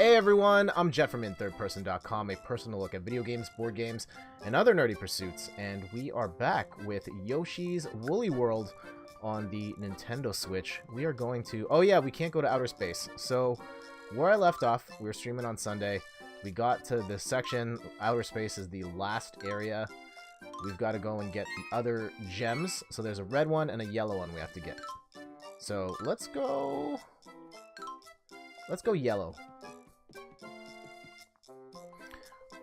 Hey everyone, I'm Jet from InThirdPerson.com, a personal look at video games, board games, and other nerdy pursuits, and we are back with Yoshi's Woolly World on the Nintendo Switch. We are going to... Oh yeah, we can't go to outer space. So, where I left off, we were streaming on Sunday. We got to this section. Outer space is the last area. We've got to go and get the other gems. So there's a red one and a yellow one we have to get. So, let's go... Let's go yellow.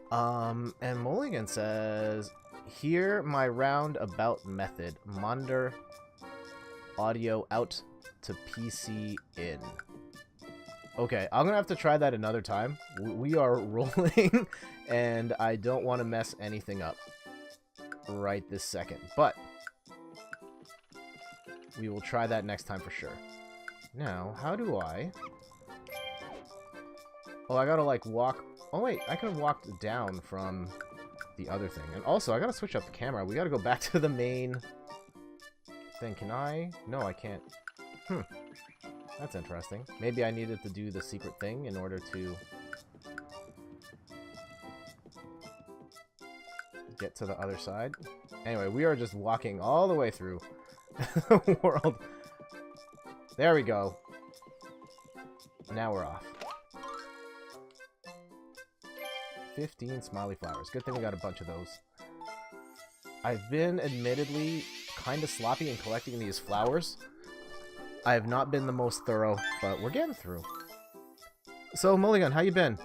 And Mulligan says, hear my roundabout method. Monder audio out to PC in. Okay, I'm gonna have to try that another time. We are rolling, and I don't want to mess anything up right this second. But we will try that next time for sure. Now, how do I... Oh, I gotta, like, walk... Oh, wait, I could have walked down from the other thing. And also, I gotta switch up the camera. We gotta go back to the main thing. Can I? No, I can't. That's interesting. Maybe I needed to do the secret thing in order to get to the other side. Anyway, we are just walking all the way through the world. There we go. Now we're off. 15 smiley flowers. Good thing we got a bunch of those. I've been admittedly kind of sloppy in collecting these flowers. I have not been the most thorough, but we're getting through. So, Mulligan, how you been?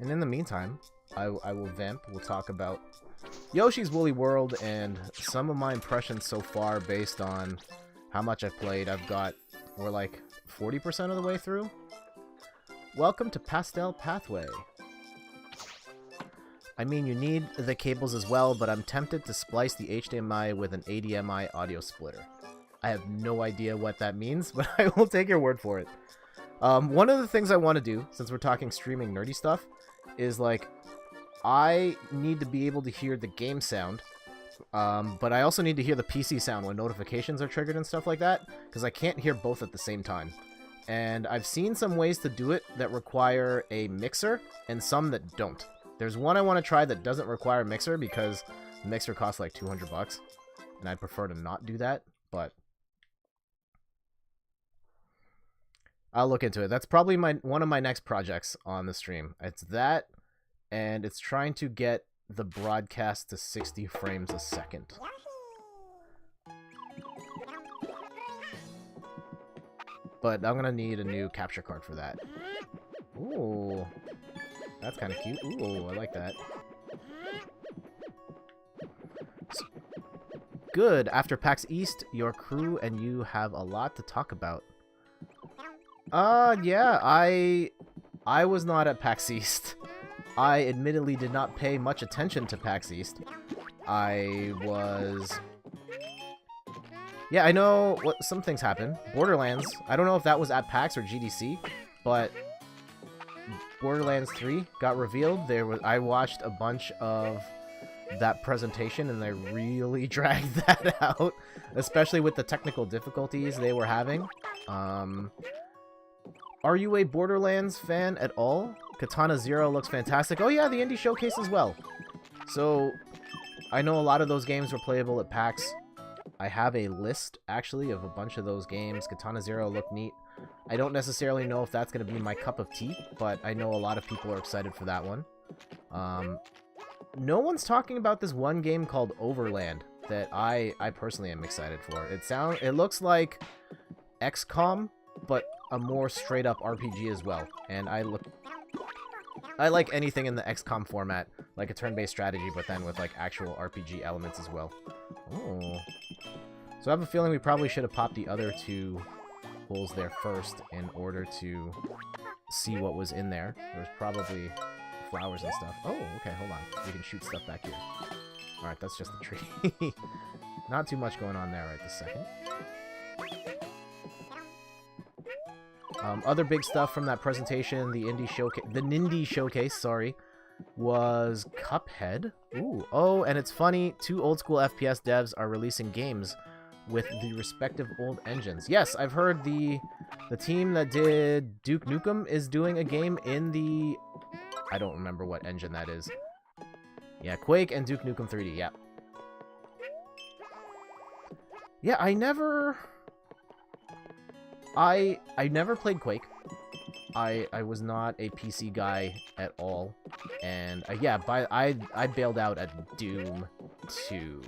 And in the meantime, I will vamp. We'll talk about Yoshi's Woolly World and some of my impressions so far based on how much I've played. We're like 40% of the way through. Welcome to Pastel Pathway. I mean, you need the cables as well, but I'm tempted to splice the HDMI with an ADMI audio splitter. I have no idea what that means, but I will take your word for it. One of the things I want to do, since we're talking streaming nerdy stuff, is like, I need to be able to hear the game sound, but I also need to hear the PC sound when notifications are triggered and stuff like that, because I can't hear both at the same time. And I've seen some ways to do it that require a mixer, and some that don't. There's one I want to try that doesn't require a mixer, because the mixer costs like 200 bucks, and I'd prefer to not do that, but I'll look into it. That's probably one of my next projects on the stream. It's that, and it's trying to get the broadcast to 60 frames a second. But I'm gonna need a new capture card for that. Ooh. That's kind of cute. Ooh, I like that. Good. After PAX East, your crew and you have a lot to talk about. Yeah, I was not at PAX East. I admittedly did not pay much attention to PAX East. Yeah, I know what some things happen. Borderlands, I don't know if that was at PAX or GDC, but Borderlands 3 got revealed. I watched a bunch of that presentation, and they really dragged that out, especially with the technical difficulties they were having. Are you a Borderlands fan at all? Katana Zero looks fantastic. Oh yeah, the Indie Showcase as well. So, I know a lot of those games were playable at PAX. I have a list, actually, of a bunch of those games. Katana Zero looked neat. I don't necessarily know if that's going to be my cup of tea, but I know a lot of people are excited for that one. No one's talking about this one game called Overland that I personally am excited for. It looks like XCOM, but a more straight-up RPG as well. And I like anything in the XCOM format, like a turn-based strategy, but then with like actual RPG elements as well. Oh. So I have a feeling we probably should have popped the other two holes there first in order to see what was in there. There's probably flowers and stuff. Oh, okay, hold on. We can shoot stuff back here. Alright, that's just the tree. Not too much going on there right this second. Other big stuff from that presentation, the Nindie Showcase, sorry, was Cuphead. Ooh, oh, and it's funny, 2 old school FPS devs are releasing games with the respective old engines. Yes, I've heard the team that did Duke Nukem is doing a game in the... I don't remember what engine that is. Yeah, Quake and Duke Nukem 3D, yeah. Yeah, I never played Quake. I was not a PC guy at all. And yeah, I bailed out at Doom 2.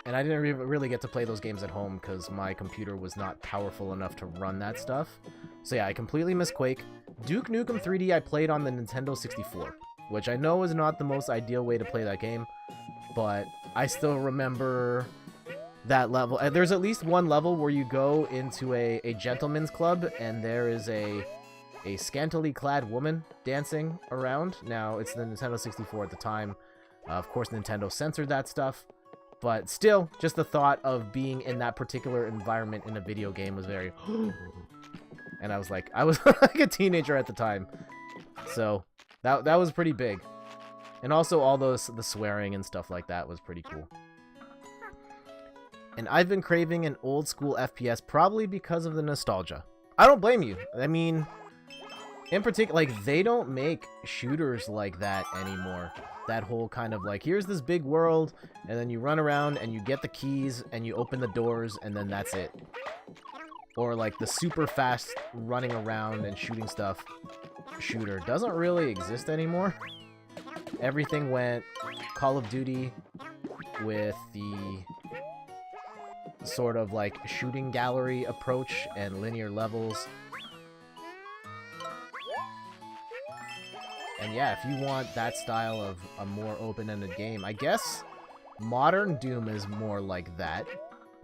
And I didn't really get to play those games at home because my computer was not powerful enough to run that stuff. So yeah, I completely missed Quake. Duke Nukem 3D I played on the Nintendo 64, which I know is not the most ideal way to play that game, but I still remember that level. There's at least one level where you go into a gentleman's club, and there is a scantily clad woman dancing around. Now, it's the Nintendo 64 at the time. Of course, Nintendo censored that stuff. But still, just the thought of being in that particular environment in a video game was very... And I was like like a teenager at the time. So, that was pretty big. And also all the swearing and stuff like that was pretty cool. And I've been craving an old school FPS probably because of the nostalgia. I don't blame you. I mean, in particular, like, they don't make shooters like that anymore. That whole kind of like, here's this big world, and then you run around and you get the keys and you open the doors and then that's it. Or like the super fast running around and shooting stuff shooter doesn't really exist anymore. Everything went Call of Duty with the sort of like shooting gallery approach and linear levels. And yeah, if you want that style of a more open-ended game, I guess modern Doom is more like that.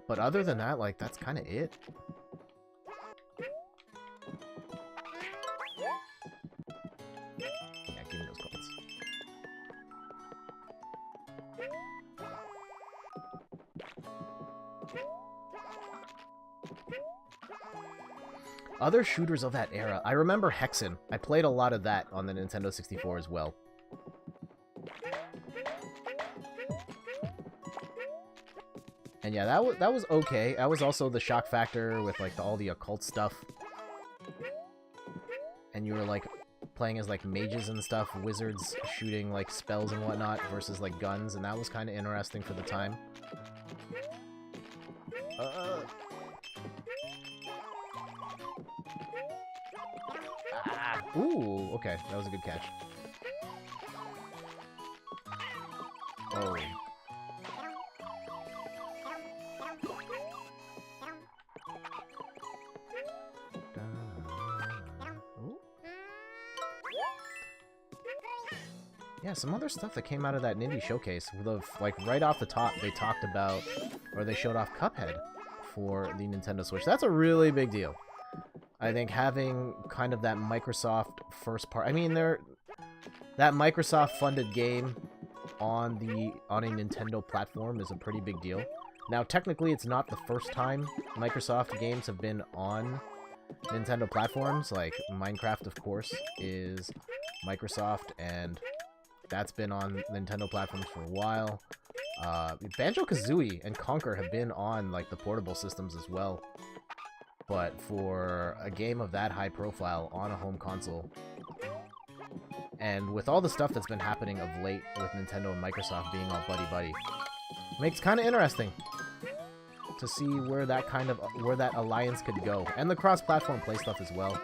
But other than that, like, that's kind of it. Yeah, give me those coins. Other shooters of that era. I remember Hexen. I played a lot of that on the Nintendo 64 as well. And yeah, that was okay. That was also the shock factor with like all the occult stuff. And you were like playing as like mages and stuff, wizards shooting like spells and whatnot versus like guns, and that was kind of interesting for the time. Ooh, okay, that was a good catch. Oh. Yeah, some other stuff that came out of that Nindy showcase. Like right off the top, they talked about, or they showed off Cuphead for the Nintendo Switch. That's a really big deal. I think having kind of that Microsoft first part... I mean, that Microsoft-funded game on a Nintendo platform is a pretty big deal. Now, technically, it's not the first time Microsoft games have been on Nintendo platforms. Like, Minecraft, of course, is Microsoft, and that's been on Nintendo platforms for a while. Banjo-Kazooie and Conker have been on, like, the portable systems as well. But for a game of that high profile on a home console, and with all the stuff that's been happening of late with Nintendo and Microsoft being all buddy-buddy, makes kind of interesting to see where that alliance could go, and the cross-platform play stuff as well.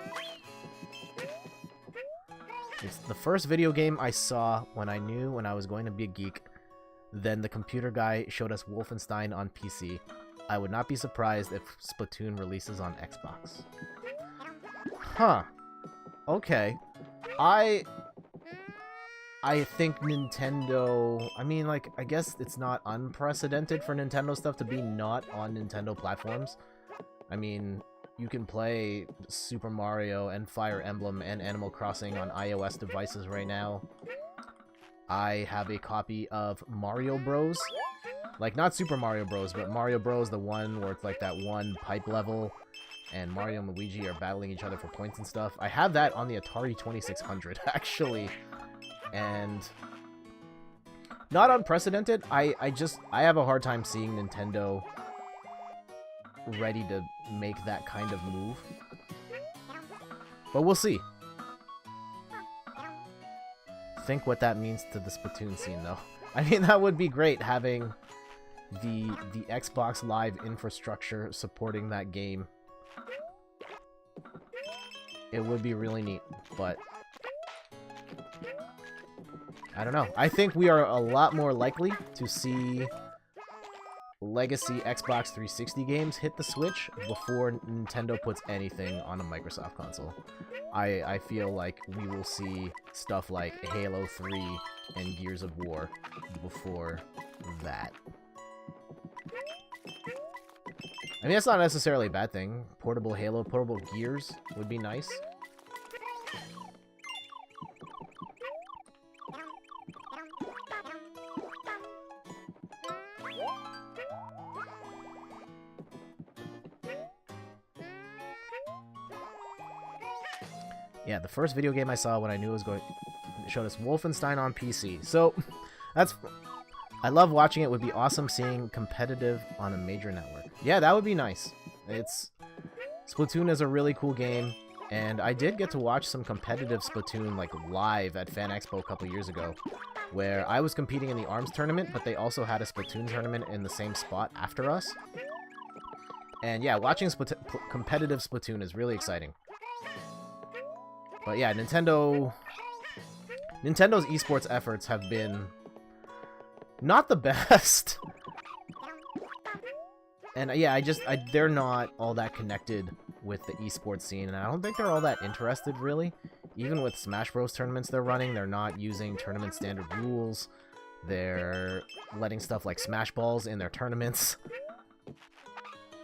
It's the first video game I saw when I knew when I was going to be a geek. Then the computer guy showed us Wolfenstein on PC. I would not be surprised if Splatoon releases on Xbox. Huh. Okay. I think Nintendo... I mean, like, I guess it's not unprecedented for Nintendo stuff to be not on Nintendo platforms. I mean, you can play Super Mario and Fire Emblem and Animal Crossing on iOS devices right now. I have a copy of Mario Bros. Like, not Super Mario Bros., but Mario Bros., the one where it's like that one pipe level, and Mario and Luigi are battling each other for points and stuff. I have that on the Atari 2600, actually. And not unprecedented. I have a hard time seeing Nintendo ready to make that kind of move. But we'll see. Think what that means to the Splatoon scene, though. I mean, that would be great, having the Xbox Live infrastructure supporting that game. It would be really neat, but I don't know. I think we are a lot more likely to see legacy Xbox 360 games hit the Switch before Nintendo puts anything on a Microsoft console. I feel like we will see stuff like Halo 3 and Gears of War before that. I mean, that's not necessarily a bad thing. Portable Halo, portable Gears would be nice. Yeah, the first video game I saw when I knew it was going showed us Wolfenstein on PC. So, I love watching it. Would be awesome seeing competitive on a major network. Yeah, that would be nice. Splatoon is a really cool game, and I did get to watch some competitive Splatoon like live at Fan Expo a couple years ago, where I was competing in the ARMS tournament, but they also had a Splatoon tournament in the same spot after us. And yeah, watching competitive Splatoon is really exciting. But yeah, Nintendo's esports efforts have been not the best. And yeah, they're not all that connected with the esports scene, and I don't think they're all that interested, really. Even with Smash Bros. Tournaments they're running, they're not using tournament standard rules. They're letting stuff like Smash Balls in their tournaments.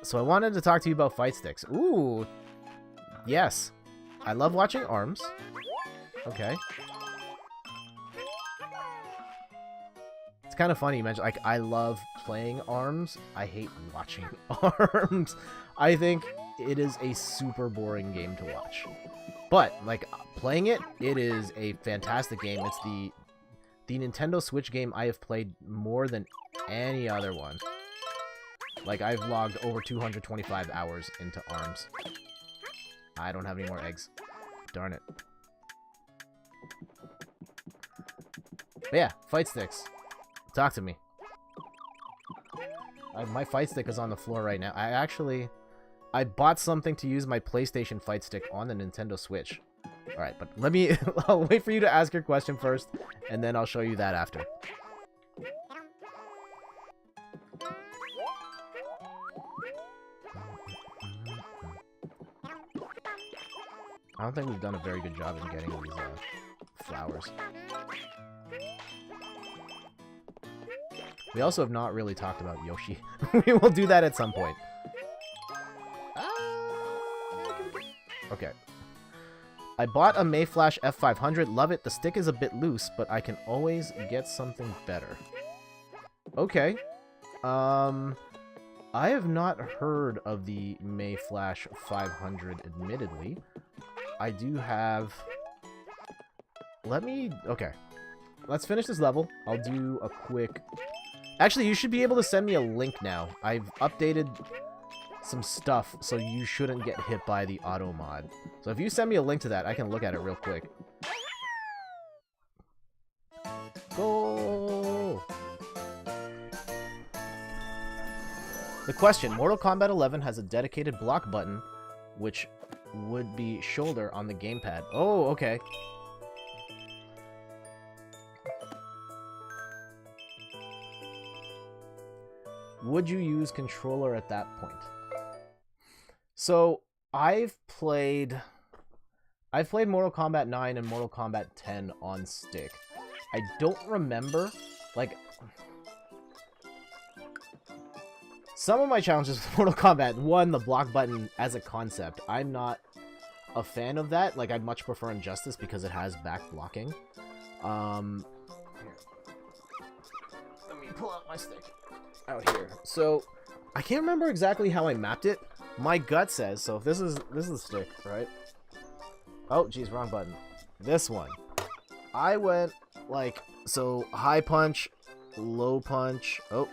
So I wanted to talk to you about fight sticks. Ooh, yes. I love watching ARMS. Okay. It's kind of funny you mentioned, like, I love playing ARMS. I hate watching ARMS. I think it is a super boring game to watch. But, like, playing it, it is a fantastic game. It's the Nintendo Switch game I have played more than any other one. Like, I've logged over 225 hours into ARMS. I don't have any more eggs. Darn it. But yeah, fight sticks. Talk to me. My fight stick is on the floor right now. I bought something to use my PlayStation fight stick on the Nintendo Switch. Alright, but let me... I'll wait for you to ask your question first, and then I'll show you that after. I don't think we've done a very good job in getting these flowers. We also have not really talked about Yoshi. We will do that at some point. Okay. I bought a Mayflash F500. Love it. The stick is a bit loose, but I can always get something better. Okay. I have not heard of the Mayflash 500, admittedly. I do have... Okay. Let's finish this level. I'll do a quick... Actually, you should be able to send me a link now. I've updated some stuff, so you shouldn't get hit by the auto mod. So if you send me a link to that, I can look at it real quick. Go! The question, Mortal Kombat 11 has a dedicated block button, which would be shoulder on the gamepad. Oh, okay. Would you use controller at that point? So, I've played Mortal Kombat 9 and Mortal Kombat 10 on stick. I don't remember, like... Some of my challenges with Mortal Kombat, one, the block button as a concept. I'm not a fan of that. Like, I'd much prefer Injustice because it has back blocking. Here. Let me pull out my stick. Out here. So, I can't remember exactly how I mapped it. My gut says, so if this is the stick, right? Oh, geez, wrong button. This one. I went, like, so high punch, low punch. Oh,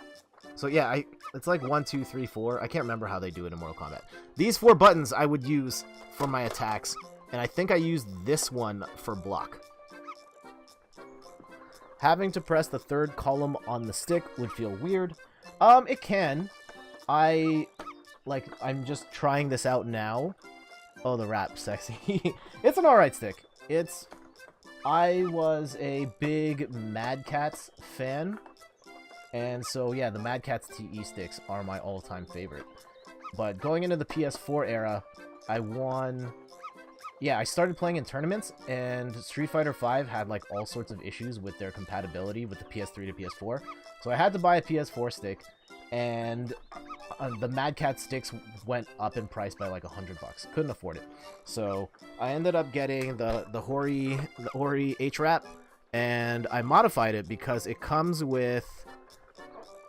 so yeah, it's like 1, 2, 3, 4. I can't remember how they do it in Mortal Kombat. These 4 buttons I would use for my attacks, and I think I used this one for block. Having to press the 3rd column on the stick would feel weird. It can. I'm just trying this out now. Oh, the rap, sexy. It's an alright stick. I was a big Mad Catz fan. And so, yeah, the Mad Catz TE sticks are my all-time favorite. But going into the PS4 era, I won... Yeah, I started playing in tournaments, and Street Fighter V had, like, all sorts of issues with their compatibility with the PS3 to PS4. So I had to buy a PS4 stick, and the Mad Catz sticks went up in price by, like, $100. Couldn't afford it. So I ended up getting the Ori H-Wrap, and I modified it because it comes with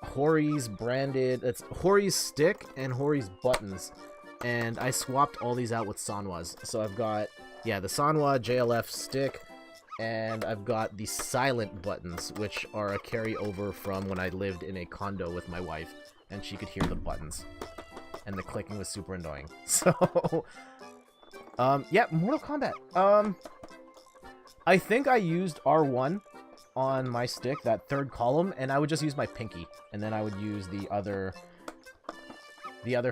Hori's branded... It's Hori's stick and Hori's buttons. And I swapped all these out with Sanwa's. So I've got, yeah, the Sanwa JLF stick, and I've got the silent buttons, which are a carryover from when I lived in a condo with my wife, and she could hear the buttons. And the clicking was super annoying. So, yeah, Mortal Kombat. I think I used R1 on my stick, that 3rd column, and I would just use my pinky, and then I would use the other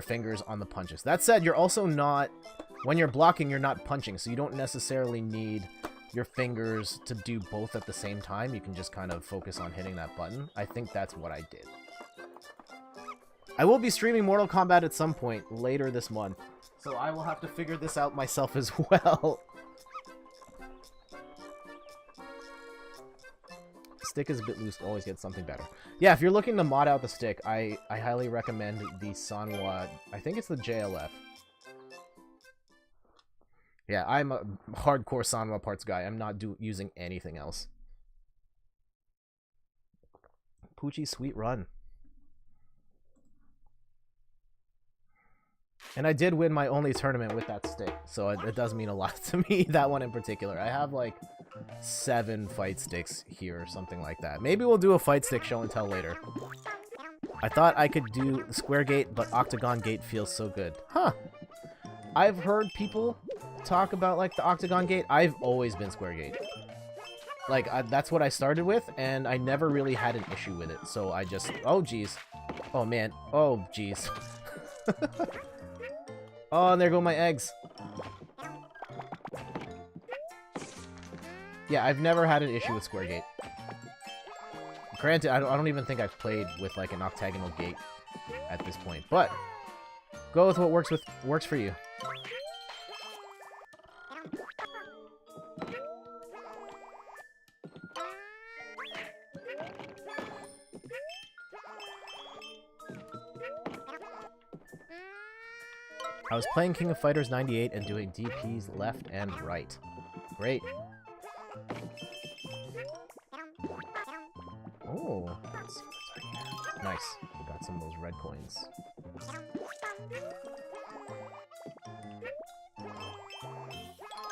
fingers on the punches. That said, you're also not, when you're blocking, you're not punching, so you don't necessarily need your fingers to do both at the same time. You can just kind of focus on hitting that button. I think that's what I did. I will be streaming Mortal Kombat at some point later this month, so I will have to figure this out myself as well. Stick is a bit loose, always get something better. Yeah, if you're looking to mod out the stick, I highly recommend the Sanwa. I think it's the JLF. Yeah, I'm a hardcore Sanwa parts guy. I'm not using anything else. Poochie, sweet run. And I did win my only tournament with that stick, so it does mean a lot to me, that one in particular. I have, like, 7 fight sticks here or something like that. Maybe we'll do a fight stick show and tell later. I thought I could do the square gate, but octagon gate feels so good. Huh. I've heard people talk about, like, the octagon gate. I've always been square gate. Like, that's what I started with, and I never really had an issue with it, so I just... Oh, jeez. Oh, man. Oh, jeez. Oh, and there go my eggs. Yeah, I've never had an issue with square gate. Granted, I don't even think I've played with, like, an octagonal gate at this point, but go with what works for you. I was playing King of Fighters 98 and doing DPs left and right. Great. Oh, let's see what's right here. Nice. We got some of those red coins.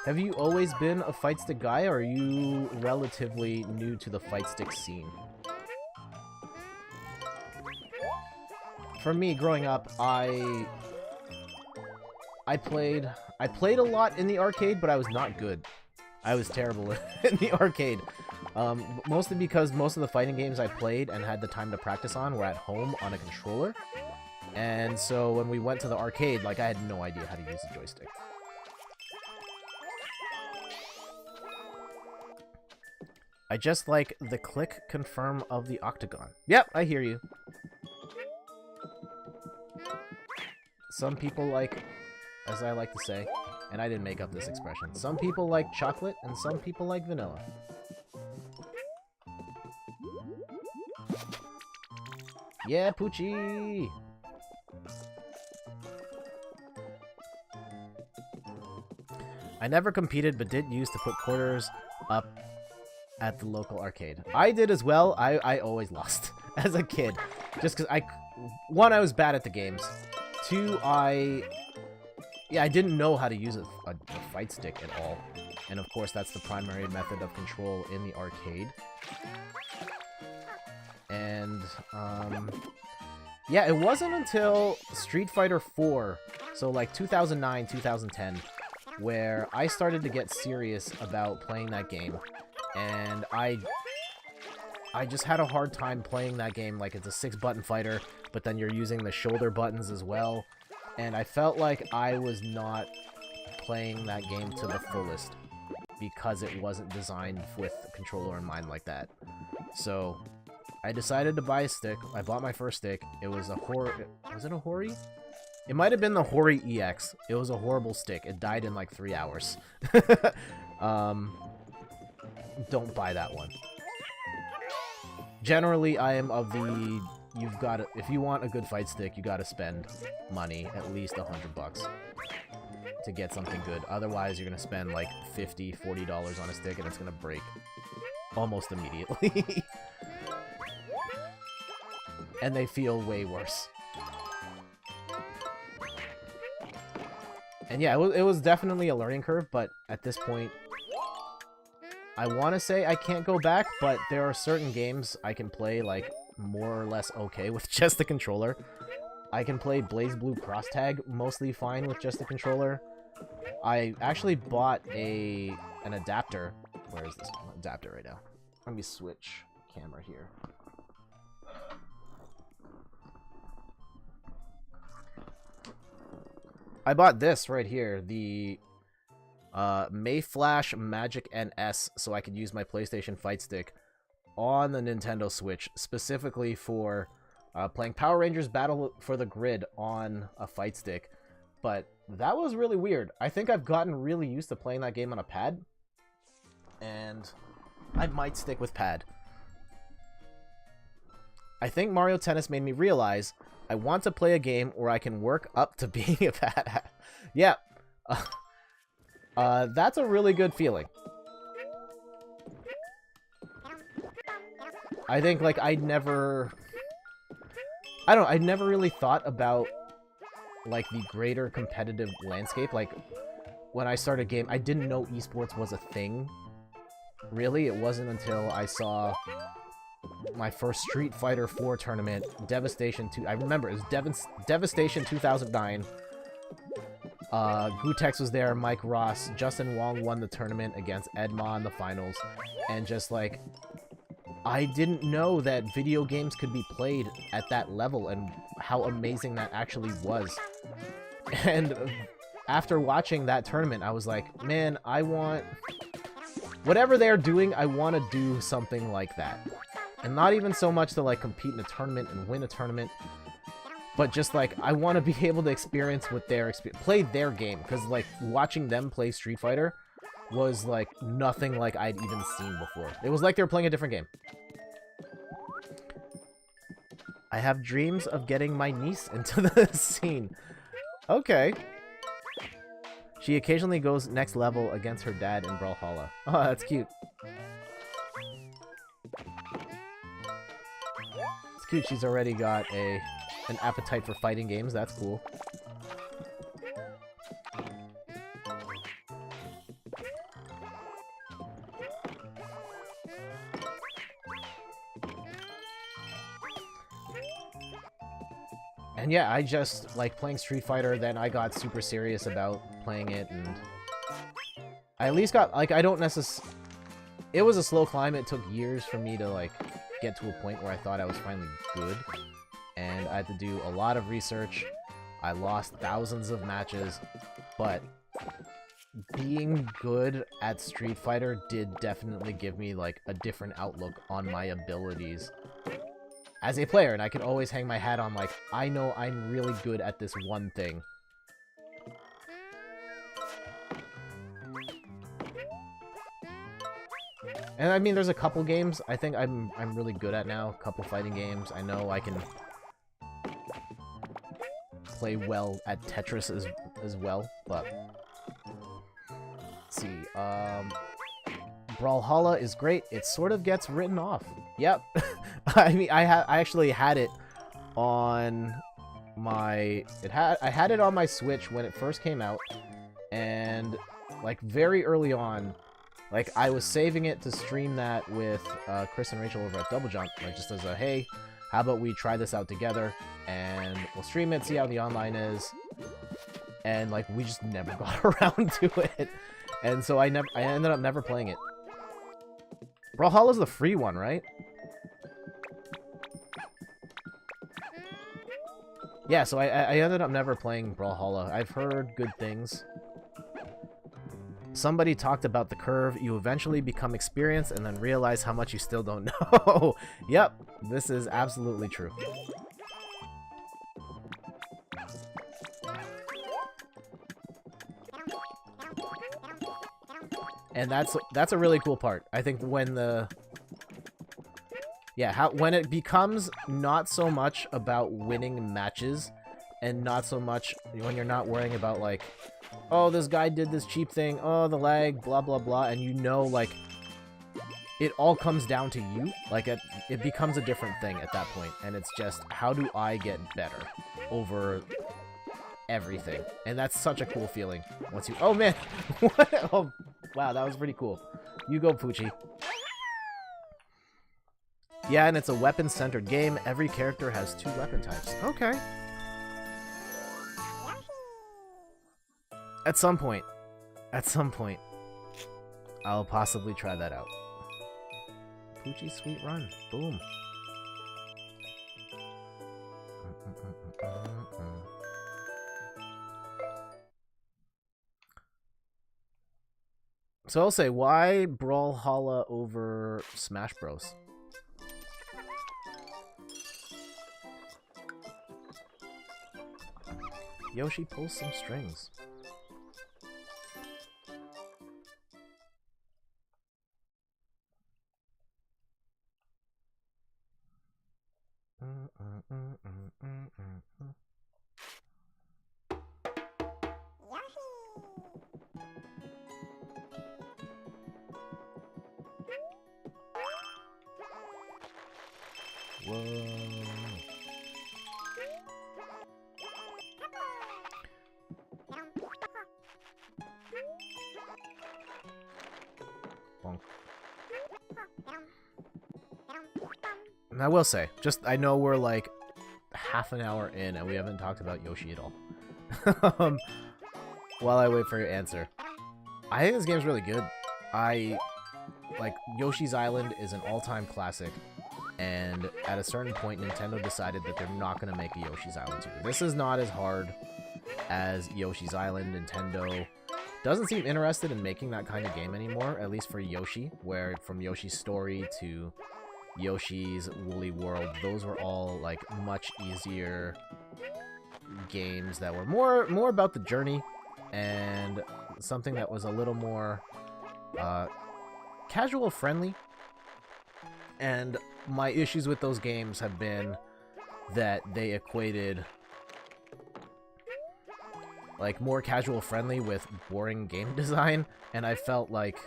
Have you always been a fight stick guy, or are you relatively new to the fight stick scene? For me, growing up, I played a lot in the arcade, but I was not good. I was terrible in the arcade. Mostly because most of the fighting games I played and had the time to practice on were at home on a controller. And so when we went to the arcade, like, I had no idea how to use a joystick. I just like the click confirm of the octagon. Yep, I hear you. Some people like, as I like to say, and I didn't make up this expression, some people like chocolate and some people like vanilla. Yeah, Poochie! I never competed, but did use to put quarters up at the local arcade. I did as well. I always lost as a kid. Just because one, I was bad at the games. Two, I didn't know how to use a fight stick at all. And of course, that's the primary method of control in the arcade. And, yeah, it wasn't until Street Fighter 4, so like 2009, 2010, where I started to get serious about playing that game. And I just had a hard time playing that game. Like, it's a 6-button fighter, but then you're using the shoulder buttons as well. And I felt like I was not playing that game to the fullest because it wasn't designed with a controller in mind like that. So I decided to buy a stick. I bought my first stick. It was a was it a Hori? It might have been the Hori EX. It was a horrible stick. It died in like 3 hours. Don't buy that one. Generally, I am of the, if you want a good fight stick, you gotta spend money, at least $100 to get something good. Otherwise, you're gonna spend like $50, $40 on a stick and it's gonna break almost immediately. And they feel way worse. And yeah, it was definitely a learning curve, but at this point, I want to say I can't go back, but there are certain games I can play, like, more or less okay with just the controller. I can play BlazBlue Cross Tag mostly fine with just the controller. I actually bought an adapter. Where is this adapter right now? Let me switch camera here. I bought this right here, the Mayflash Magic NS, so I could use my PlayStation Fight Stick on the Nintendo Switch, specifically for playing Power Rangers Battle for the Grid on a Fight Stick. But that was really weird. I think I've gotten really used to playing that game on a pad, and I might stick with pad. I think Mario Tennis made me realize I want to play a game where I can work up to being a badass. Yeah. That's a really good feeling. I think, like, I never really thought about, like, the greater competitive landscape. Like, when I started game, I didn't know esports was a thing. Really, it wasn't until I saw my first Street Fighter 4 tournament, Devastation 2. I remember, it was Devastation 2009. Gutex was there, Mike Ross, Justin Wong won the tournament against Edma in the finals, and just like, I didn't know that video games could be played at that level and how amazing that actually was. And after watching that tournament, I was like, man, I want, whatever they're doing, I want to do something like that. And not even so much to like compete in a tournament and win a tournament, but just like, I want to be able to experience what their play their game, because like watching them play Street Fighter was like nothing like I'd even seen before. It was like they were playing a different game. I have dreams of getting my niece into the scene. Okay. She occasionally goes next level against her dad in Brawlhalla. Oh, that's cute. It's cute, she's already got an appetite for fighting games. That's cool. And yeah, I just like playing Street Fighter, then I got super serious about playing it, and I at least got, like, I don't necessarily, it was a slow climb. It took years for me to like get to a point where I thought I was finally good, and I had to do a lot of research. I lost thousands of matches, but being good at Street Fighter did definitely give me like a different outlook on my abilities as a player, and I can always hang my hat on, like, I know I'm really good at this one thing. And I mean, there's a couple games I think I'm really good at now. A couple fighting games. I know I can play well at Tetris as well, but let's see. Brawlhalla is great. It sort of gets written off. Yep. I mean, I actually had it on my I had it on my Switch when it first came out, and like very early on, Like, I was saving it to stream that with Chris and Rachel over at Double Jump, like, just as a, hey, how about we try this out together, and we'll stream it, see how the online is, and, like, we just never got around to it, and so I ended up never playing it. Brawlhalla's the free one, right? Yeah, so I ended up never playing Brawlhalla. I've heard good things. Somebody talked about the curve. You eventually become experienced and then realize how much you still don't know. Yep, this is absolutely true. And that's a really cool part. I think when the... Yeah, when it becomes not so much about winning matches and not so much when you're not worrying about, like, oh, this guy did this cheap thing, oh, the lag, blah, blah, blah, and you know, like, it all comes down to you. Like, it becomes a different thing at that point, and it's just, how do I get better over everything? And that's such a cool feeling. Once you... Oh, man! What? Oh, wow, that was pretty cool. You go, Poochie. Yeah, and it's a weapon-centered game. Every character has 2 weapon types. Okay. At some point, I'll possibly try that out. Poochie Sweet Run. Boom. So I'll say, why Brawlhalla over Smash Bros? Yoshi pulls some strings. Whoa. Bonk. And I will say, I know we're like half an hour in and we haven't talked about Yoshi at all. While I wait for your answer. I think this game's really good. Like, Yoshi's Island is an all-time classic, and at a certain point, Nintendo decided that they're not going to make a Yoshi's Island 2. This is not as hard as Yoshi's Island. Nintendo doesn't seem interested in making that kind of game anymore, at least for Yoshi, where from Yoshi's Story to Yoshi's Woolly World, those were all, like, much easier games that were more about the journey, and something that was a little more casual friendly. And my issues with those games have been that they equated like more casual friendly with boring game design, and I felt like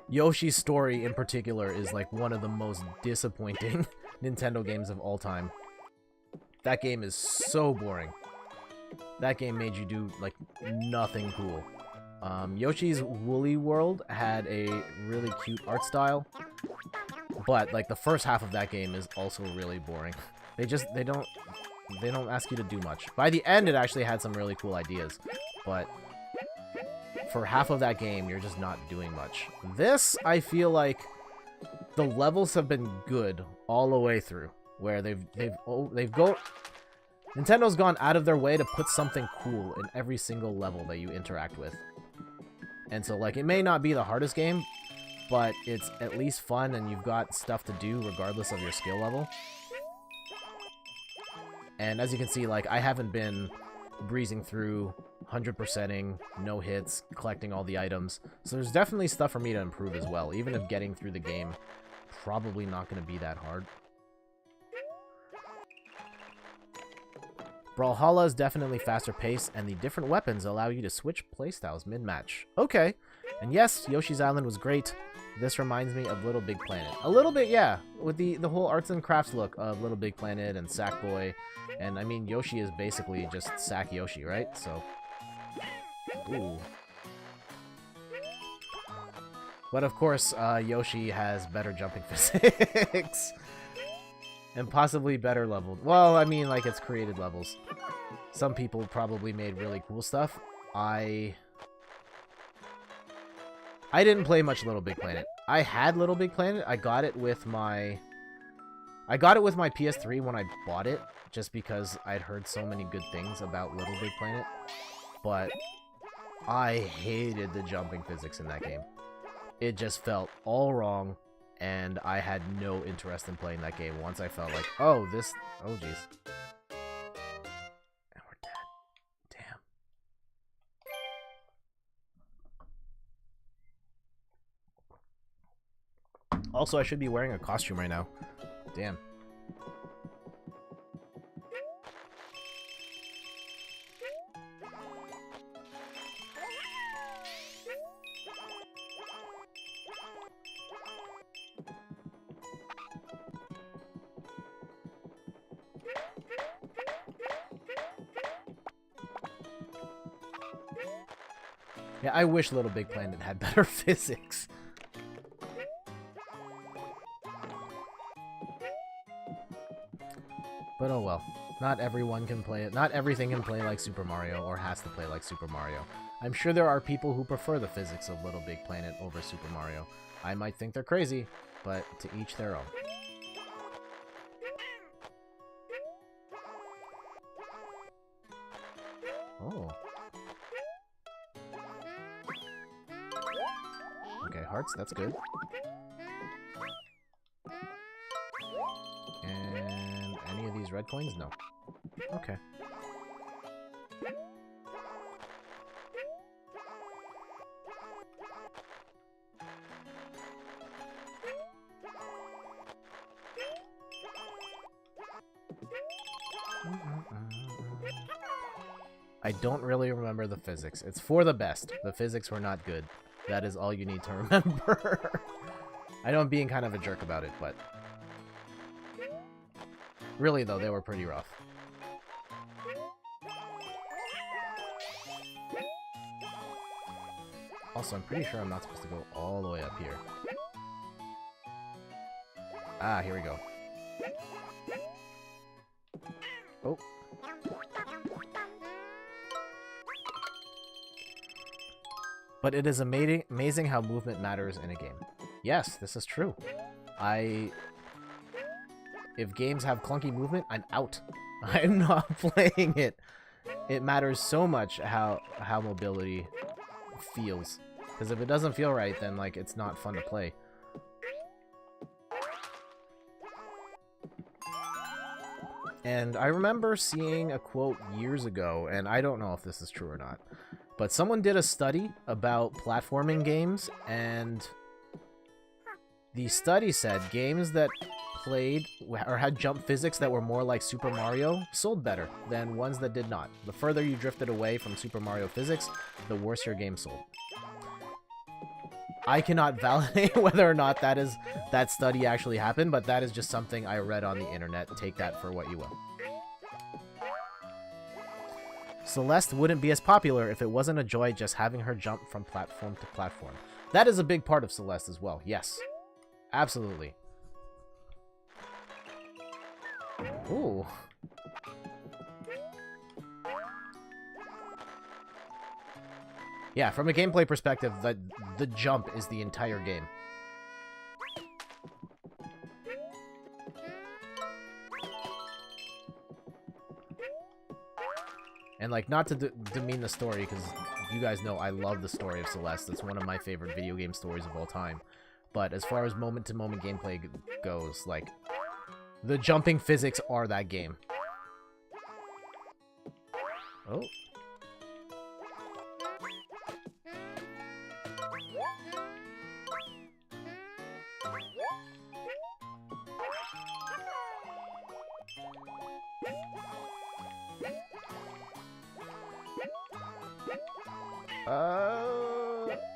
Yoshi's Story in particular is like one of the most disappointing Nintendo games of all time. That game is so boring. That game made you do like nothing cool. Yoshi's Woolly World had a really cute art style, but like the first half of that game is also really boring. They don't ask you to do much. By the end, it actually had some really cool ideas, but for half of that game, you're just not doing much. This, I feel like the levels have been good all the way through, where Nintendo's gone out of their way to put something cool in every single level that you interact with. And so, like, it may not be the hardest game, but it's at least fun and you've got stuff to do regardless of your skill level. And as you can see, like, I haven't been breezing through, 100%ing, no hits, collecting all the items. So there's definitely stuff for me to improve as well, even if getting through the game probably not going to be that hard. Brawlhalla is definitely faster paced, and the different weapons allow you to switch playstyles mid-match. Okay. And yes, Yoshi's Island was great. This reminds me of Little Big Planet. A little bit, yeah, with the whole arts and crafts look of Little Big Planet and Sackboy. And, I mean, Yoshi is basically just Sack Yoshi, right? So, ooh. But of course, Yoshi has better jumping physics. And possibly better leveled. Well, I mean, like, it's created levels. Some people probably made really cool stuff. I didn't play much Little Big Planet. I had Little Big Planet. I got it with my PS3 when I bought it, just because I'd heard so many good things about Little Big Planet. But I hated the jumping physics in that game. It just felt all wrong, and I had no interest in playing that game once I felt like, oh, this... Oh, jeez. And we're dead. Damn. Also, I should be wearing a costume right now. Damn. Yeah, I wish Little Big Planet had better physics. But oh well. Not everyone can play it. Not everything can play like Super Mario or has to play like Super Mario. I'm sure there are people who prefer the physics of Little Big Planet over Super Mario. I might think they're crazy, but to each their own. Oh. Okay, hearts, that's good. And any of these red coins? No. Okay. I don't really remember the physics. It's for the best. The physics were not good. That is all you need to remember. I know I'm being kind of a jerk about it, but... really, though, they were pretty rough. Also, I'm pretty sure I'm not supposed to go all the way up here. Ah, here we go. Oh. But it is amazing how movement matters in a game. Yes, this is true. If games have clunky movement, I'm out. I'm not playing it. It matters so much how mobility feels. Because if it doesn't feel right, then, like, it's not fun to play. And I remember seeing a quote years ago, and I don't know if this is true or not, but someone did a study about platforming games, and the study said games that played or had jump physics that were more like Super Mario sold better than ones that did not. The further you drifted away from Super Mario physics, the worse your game sold. I cannot validate whether or not that study actually happened, but that is just something I read on the internet. Take that for what you will. Celeste wouldn't be as popular if it wasn't a joy just having her jump from platform to platform. That is a big part of Celeste as well, yes. Absolutely. Ooh. Yeah, from a gameplay perspective, the jump is the entire game. And, like, not to demean the story, because you guys know I love the story of Celeste. It's one of my favorite video game stories of all time. But as far as moment-to-moment gameplay goes, like, the jumping physics are that game. Oh.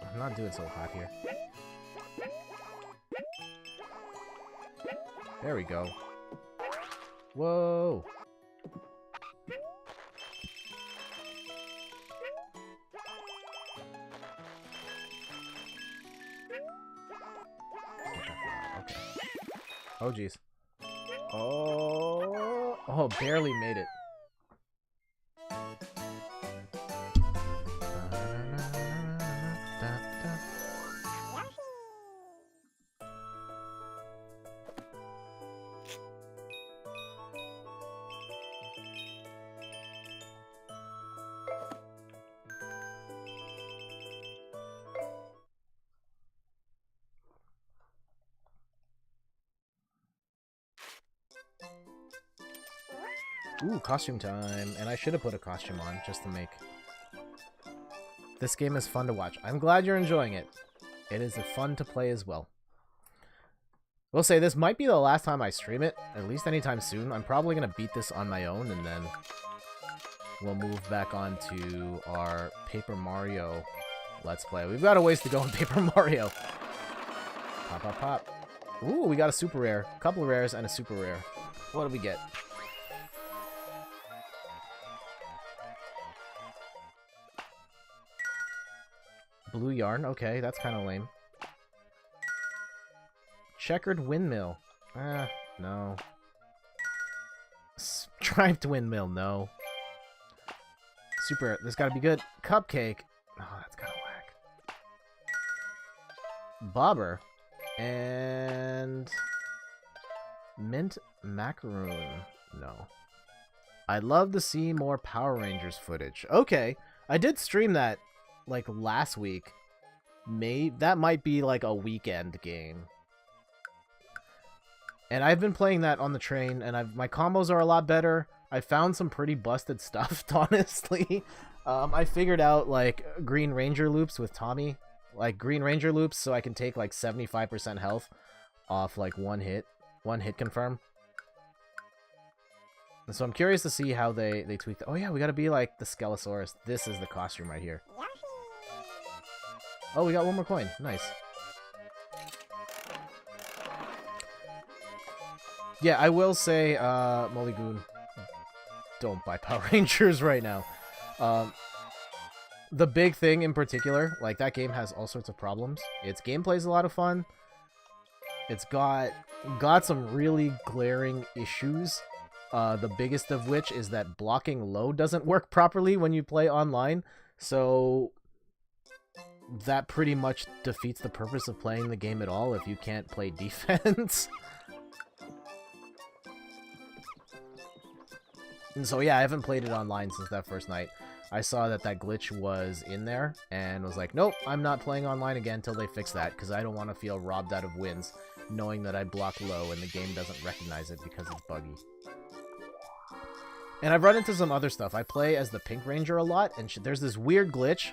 I'm not doing so hot here. There we go. Whoa! Oh, jeez. Oh, oh, barely made it. Ooh, costume time. And I should have put a costume on just to make... This game is fun to watch. I'm glad you're enjoying it. It is fun to play as well. We'll say this might be the last time I stream it, at least anytime soon. I'm probably going to beat this on my own, and then we'll move back on to our Paper Mario Let's Play. We've got a ways to go in Paper Mario. Pop, pop, pop. Ooh, we got a super rare. A couple of rares and a super rare. What do we get? Blue yarn. Okay, that's kind of lame. Checkered windmill. No. Striped windmill. No. Super. This gotta be good. Cupcake. Oh, that's kind of whack. Bobber. And... mint macaroon. No. I'd love to see more Power Rangers footage. Okay. I did stream that, like, last week. That might be, like, a weekend game. And I've been playing that on the train, and my combos are a lot better. I found some pretty busted stuff, honestly. I figured out, like, Green Ranger loops with Tommy. Like, Green Ranger loops, so I can take, like, 75% health off, like, one hit. One hit confirm. And so I'm curious to see how they tweak that. Oh, yeah, we gotta be, like, the Skelesaurus. This is the costume right here. Oh, we got one more coin. Nice. Yeah, I will say, Mulligoon, don't buy Power Rangers right now. The big thing in particular, like, that game has all sorts of problems. Its gameplay's a lot of fun. It's got some really glaring issues. The biggest of which is that blocking low doesn't work properly when you play online. So that pretty much defeats the purpose of playing the game at all if you can't play defense. And so yeah, I haven't played it online since that first night. I saw that glitch was in there and was like, nope, I'm not playing online again until they fix that, because I don't want to feel robbed out of wins knowing that I block low and the game doesn't recognize it because it's buggy. And I've run into some other stuff. I play as the Pink Ranger a lot, and there's this weird glitch.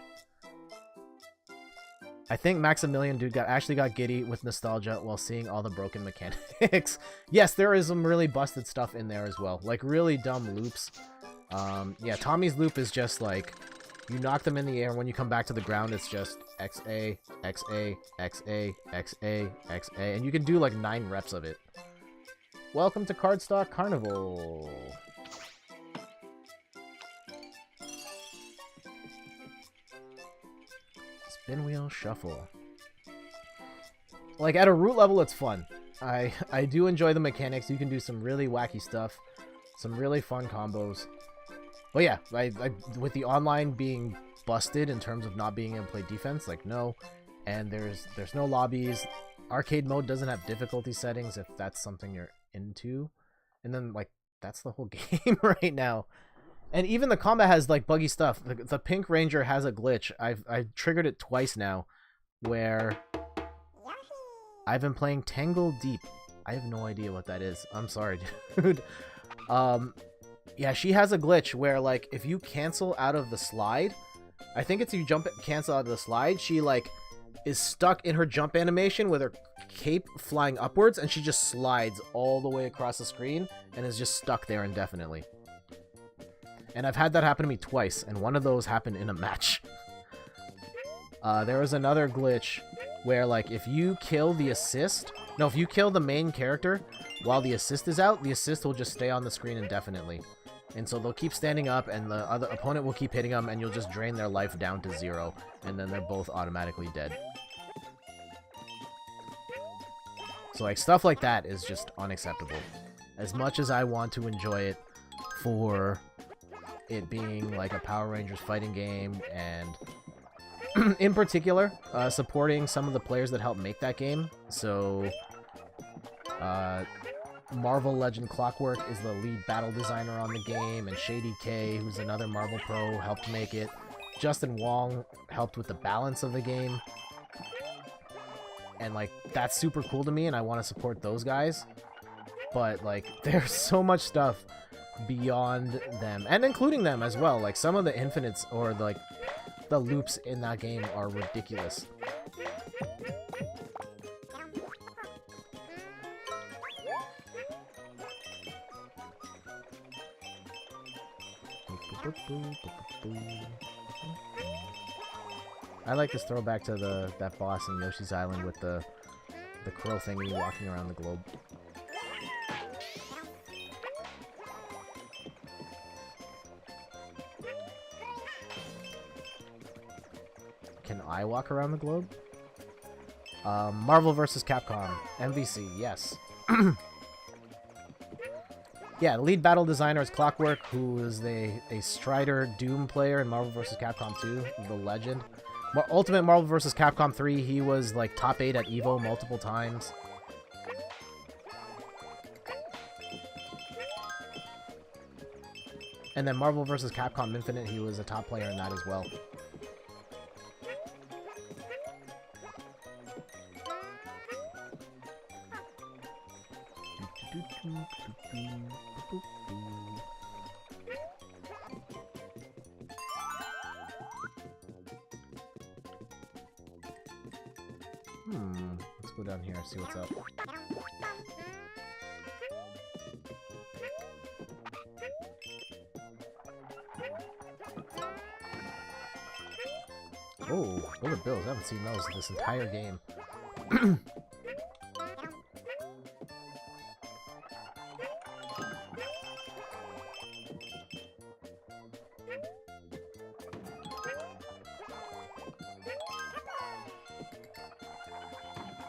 I think Maximilian dude actually got giddy with nostalgia while seeing all the broken mechanics. Yes, there is some really busted stuff in there as well. Like, really dumb loops. Yeah, Tommy's loop is just like, you knock them in the air, and when you come back to the ground, it's just XA, XA, XA, XA, XA, and you can do like 9 reps of it. Welcome to Cardstock Carnival. Spin wheel shuffle. Like, at a root level, it's fun. I do enjoy the mechanics. You can do some really wacky stuff, some really fun combos. But yeah, with the online being busted in terms of not being able to play defense, like, no. And there's no lobbies. Arcade mode doesn't have difficulty settings if that's something you're into. And then, like, that's the whole game right now. And even the combat has, like, buggy stuff. The Pink Ranger has a glitch. I've triggered it twice now, where I've been playing Tangle Deep. I have no idea what that is. I'm sorry, dude. Yeah, she has a glitch where, like, if you cancel out of the slide, I think it's you cancel out of the slide, she, like, is stuck in her jump animation with her cape flying upwards, and she just slides all the way across the screen and is just stuck there indefinitely. And I've had that happen to me twice, and one of those happened in a match. There was another glitch where, like, if you kill the main character while the assist is out, the assist will just stay on the screen indefinitely. And so they'll keep standing up, and the other opponent will keep hitting them, and you'll just drain their life down to 0, and then they're both automatically dead. So, like, stuff like that is just unacceptable. As much as I want to enjoy it for it being, like, a Power Rangers fighting game, and in particular, supporting some of the players that helped make that game. So, Marvel Legend Clockwork is the lead battle designer on the game, and Shady K, who's another Marvel pro, helped make it. Justin Wong helped with the balance of the game. And, like, that's super cool to me, and I want to support those guys. But, like, there's so much stuff beyond them, and including them as well. Like, some of the infinites, or, like, the loops in that game are ridiculous. I like this throwback to that boss in Yoshi's Island with the crow thingy walking around the globe. Can I walk around the globe? Marvel vs. Capcom. MVC, yes. Yeah, the lead battle designer is Clockwork, who is a Strider Doom player in Marvel vs. Capcom 2, the legend. Ultimate Marvel vs. Capcom 3, he was like top 8 at EVO multiple times. And then Marvel vs. Capcom Infinite, he was a top player in that as well. Let's go down here and see what's up. Oh, those are bills. I haven't seen those this entire game.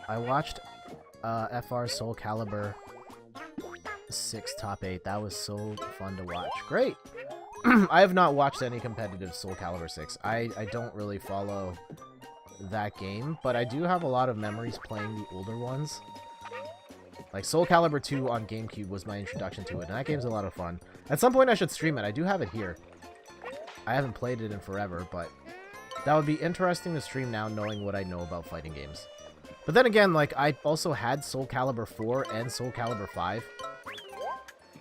I watched FR Soul Calibur 6 Top 8. That was so fun to watch. Great! I have not watched any competitive Soul Calibur 6. I don't really follow that game, but I do have a lot of memories playing the older ones. Like, Soul Calibur 2 on GameCube was my introduction to it, and that game's a lot of fun. At some point I should stream it. I do have it here. I haven't played it in forever, but that would be interesting to stream now, knowing what I know about fighting games. But then again, like, I also had Soul Calibur 4 and Soul Calibur 5.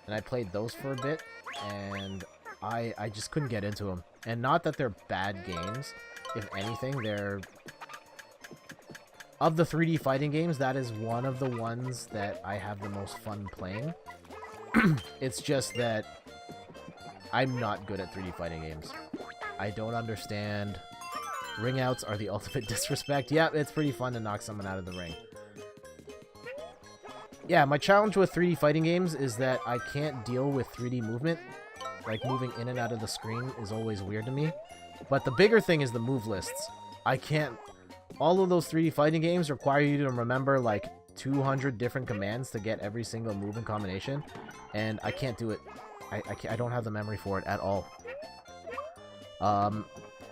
And I played those for a bit, and I just couldn't get into them. And not that they're bad games. If anything, they're... Of the 3D fighting games, that is one of the ones that I have the most fun playing. It's just that I'm not good at 3D fighting games. I don't understand... Ring outs are the ultimate disrespect. Yeah, it's pretty fun to knock someone out of the ring. Yeah, my challenge with 3D fighting games is that I can't deal with 3D movement. Like, moving in and out of the screen is always weird to me. But the bigger thing is the move lists. I can't... All of those 3D fighting games require you to remember, like, 200 different commands to get every single move and combination. And I can't do it. I don't have the memory for it at all.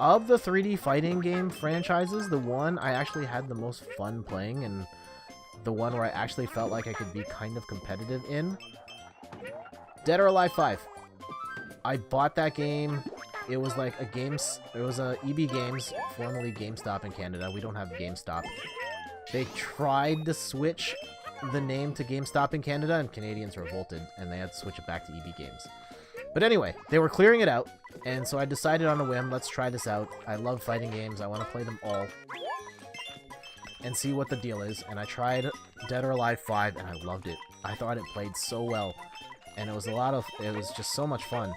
Of the 3D fighting game franchises, the one I actually had the most fun playing, and the one where I actually felt like I could be kind of competitive in, Dead or Alive 5. I bought that game. It was like a it was a EB Games, formerly GameStop in Canada. We don't have GameStop. They tried to switch the name to GameStop in Canada, and Canadians revolted, and they had to switch it back to EB Games. But anyway, they were clearing it out, and so I decided on a whim, let's try this out. I love fighting games, I want to play them all, and see what the deal is. And I tried Dead or Alive 5, and I loved it. I thought it played so well, and it was just so much fun.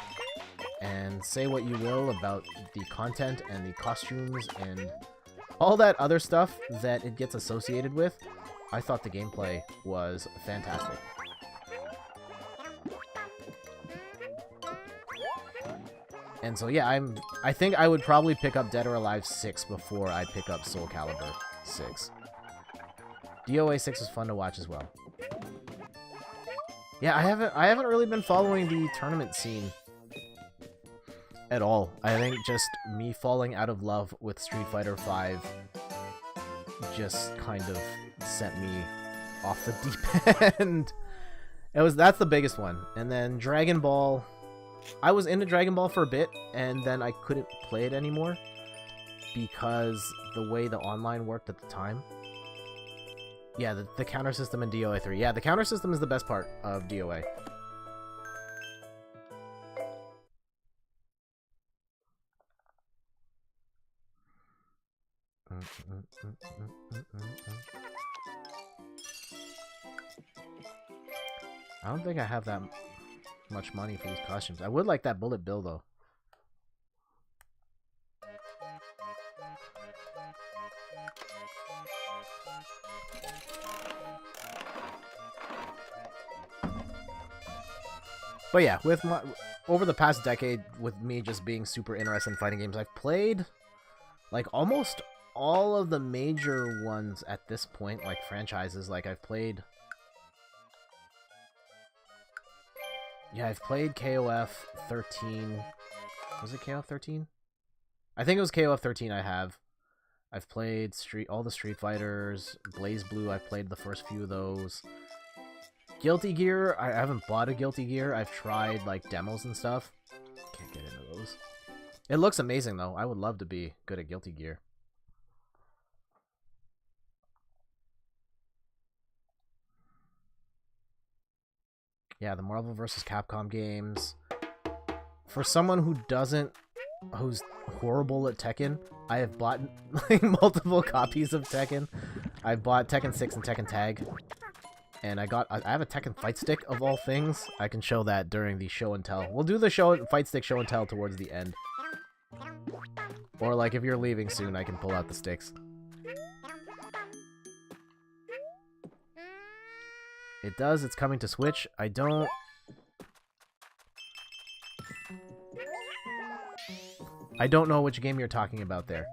And say what you will about the content and the costumes and all that other stuff that it gets associated with, I thought the gameplay was fantastic. And so yeah, I think I would probably pick up Dead or Alive 6 before I pick up Soul Calibur 6. DOA 6 is fun to watch as well. Yeah, I haven't really been following the tournament scene at all. I think just me falling out of love with Street Fighter V just kind of sent me off the deep end. That's the biggest one. And then Dragon Ball, I was into Dragon Ball for a bit, and then I couldn't play it anymore because the way the online worked at the time. Yeah, the counter system in DOA 3. Yeah, the counter system is the best part of DOA. I don't think I have that much money for these costumes. I would like that bullet bill, though. But yeah, over the past decade, with me just being super interested in fighting games, I've played like almost all of the major ones at this point, like franchises. Like I've played, yeah, I've played KOF 13. Was it KOF 13? I think it was KOF 13. I've played all the Street Fighters, Blaze Blue. I've played the first few of those. Guilty Gear, I haven't bought a Guilty Gear. I've tried, like, demos and stuff. Can't get into those. It looks amazing, though. I would love to be good at Guilty Gear. Yeah, the Marvel vs. Capcom games. For someone who's horrible at Tekken, I have bought, like, multiple copies of Tekken. I've bought Tekken 6 and Tekken Tag. And I have a Tekken Fight Stick, of all things. I can show that during the show and tell. We'll do the Fight Stick show and tell towards the end. Or, like, if you're leaving soon, I can pull out the sticks. It does. It's coming to Switch. I don't know which game you're talking about there.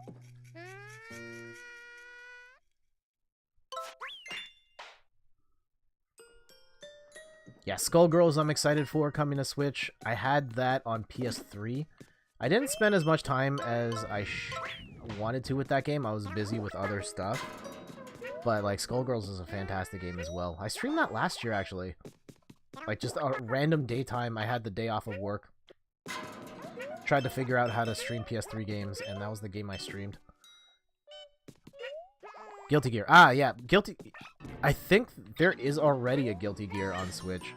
Yeah, Skullgirls I'm excited for coming to Switch. I had that on PS3. I didn't spend as much time as I wanted to with that game. I was busy with other stuff. But, like, Skullgirls is a fantastic game as well. I streamed that last year, actually. Like, just a random daytime. I had the day off of work. Tried to figure out how to stream PS3 games, and that was the game I streamed. Guilty Gear. Ah, yeah. I think there is already a Guilty Gear on Switch.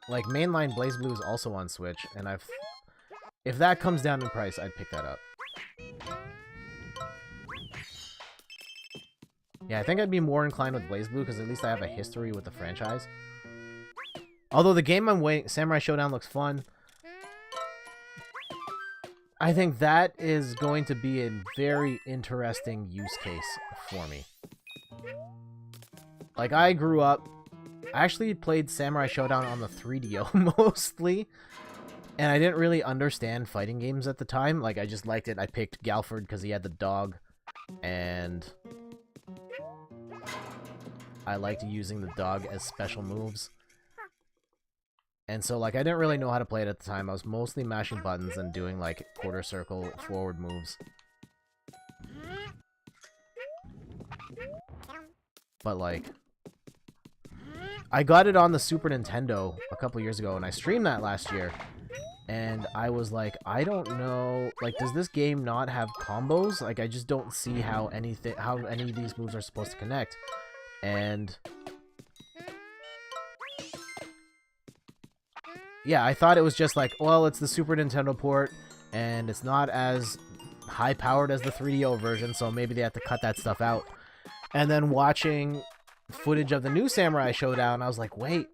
Like, mainline Blaze Blue is also on Switch, and if that comes down in price, I'd pick that up. Yeah, I think I'd be more inclined with Blaze Blue, because at least I have a history with the franchise. Although the game I'm waiting... Samurai Showdown looks fun. I think that is going to be a very interesting use case for me. Like, I grew up... I actually played Samurai Showdown on the 3DO mostly. And I didn't really understand fighting games at the time. Like, I just liked it. I picked Galford because he had the dog. And I liked using the dog as special moves. And so, like, I didn't really know how to play it at the time. I was mostly mashing buttons and doing, like, quarter circle forward moves. But, like, I got it on the Super Nintendo a couple years ago, and I streamed that last year. And I was like, I don't know, like, does this game not have combos? Like, I just don't see how any of these moves are supposed to connect. And yeah, I thought it was just like, well, it's the Super Nintendo port, and it's not as high-powered as the 3DO version, so maybe they have to cut that stuff out. And then watching footage of the new Samurai Showdown, I was like, wait,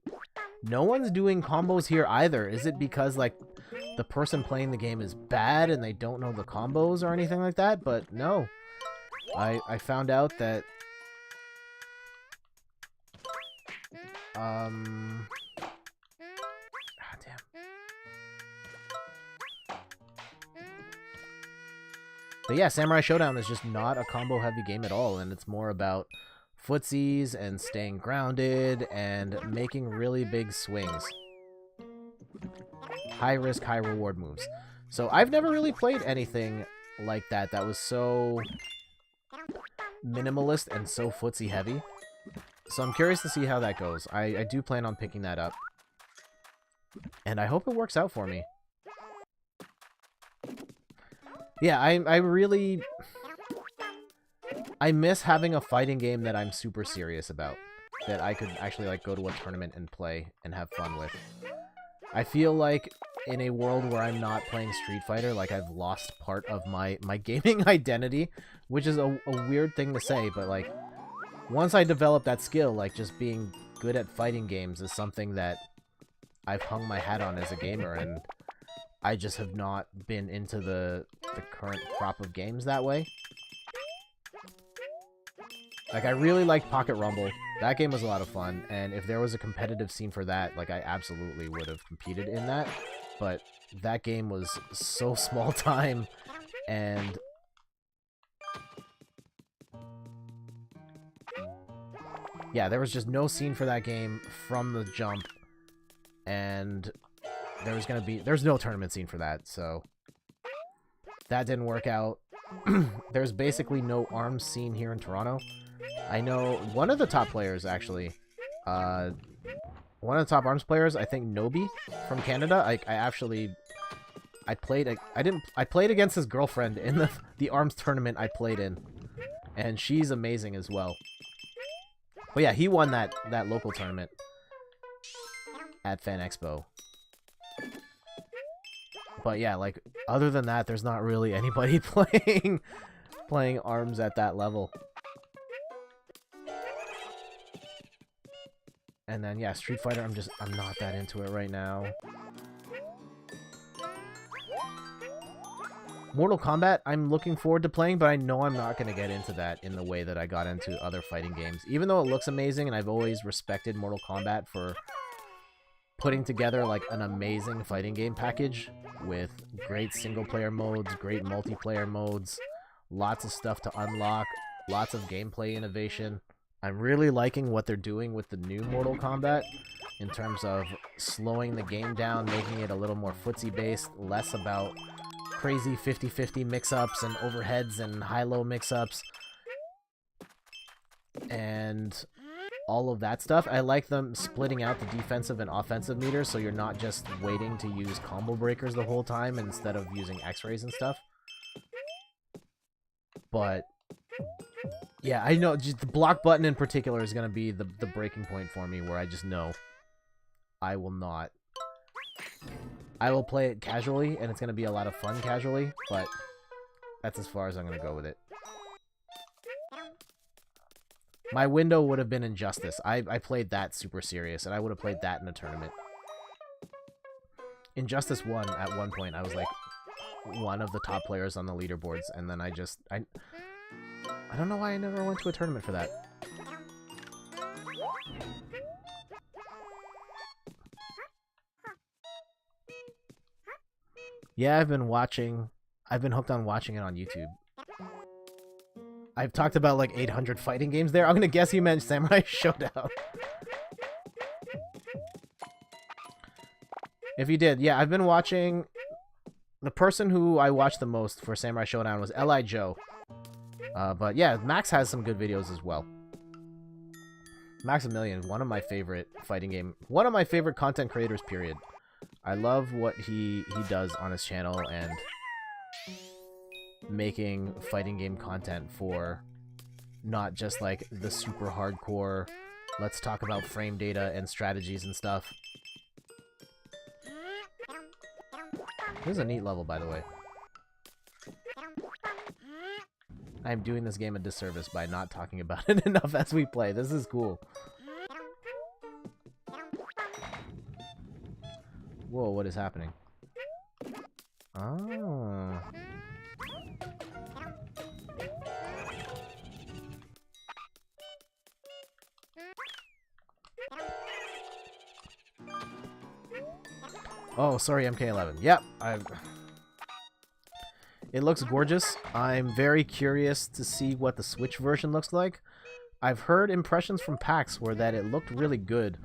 no one's doing combos here either. Is it because, like, the person playing the game is bad and they don't know the combos or anything like that? But no. I found out that... But yeah, Samurai Showdown is just not a combo-heavy game at all, and it's more about footsies and staying grounded and making really big swings. High risk, high reward moves. So I've never really played anything like that was so minimalist and so footsie heavy. So I'm curious to see how that goes. I do plan on picking that up. And I hope it works out for me. Yeah, I really... I miss having a fighting game that I'm super serious about. That I could actually like go to a tournament and play and have fun with. I feel like in a world where I'm not playing Street Fighter, like I've lost part of my gaming identity, which is a weird thing to say, but like once I develop that skill, like just being good at fighting games is something that I've hung my hat on as a gamer, and I just have not been into the current crop of games that way. Like, I really liked Pocket Rumble. That game was a lot of fun, and if there was a competitive scene for that, like, I absolutely would have competed in that. But that game was so small time, and... yeah, there was just no scene for that game from the jump, and there's no tournament scene for that, so that didn't work out. There's basically no ARMS scene here in Toronto. I know one of the top players, actually, one of the top ARMS players, I think Nobi from Canada. I played against his girlfriend in the ARMS tournament I played in, and she's amazing as well. But yeah, he won that local tournament at Fan Expo. But yeah, like, other than that, there's not really anybody playing ARMS at that level. And then, yeah, Street Fighter, I'm not that into it right now. Mortal Kombat, I'm looking forward to playing, but I know I'm not going to get into that in the way that I got into other fighting games. Even though it looks amazing, and I've always respected Mortal Kombat for putting together, like, an amazing fighting game package with great single-player modes, great multiplayer modes, lots of stuff to unlock, lots of gameplay innovation. I'm really liking what they're doing with the new Mortal Kombat in terms of slowing the game down, making it a little more footsie-based, less about crazy 50-50 mix-ups and overheads and high-low mix-ups and all of that stuff. I like them splitting out the defensive and offensive meters, so you're not just waiting to use combo breakers the whole time instead of using X-rays and stuff. But yeah, I know just the block button in particular is going to be the breaking point for me, where I just know I will not. I will play it casually, and it's going to be a lot of fun casually, but that's as far as I'm going to go with it. My window would have been Injustice. I played that super serious, and I would have played that in a tournament. Injustice 1, at one point, I was like one of the top players on the leaderboards, and then I don't know why I never went to a tournament for that. Yeah, I've been hooked on watching it on YouTube. I've talked about like 800 fighting games there. I'm gonna guess you meant Samurai Showdown. If you did, yeah, I've been watching... The person who I watched the most for Samurai Showdown was L.I. Joe. But yeah, Max has some good videos as well. Maximilian, one of my favorite one of my favorite content creators, period. I love what he does on his channel, and making fighting game content for not just like the super hardcore, let's talk about frame data and strategies and stuff. This is a neat level, by the way. I'm doing this game a disservice by not talking about it enough as we play. This is cool. Whoa, what is happening? Oh. Oh, sorry, MK11. Yep, It looks gorgeous. I'm very curious to see what the Switch version looks like. I've heard impressions from PAX where that it looked really good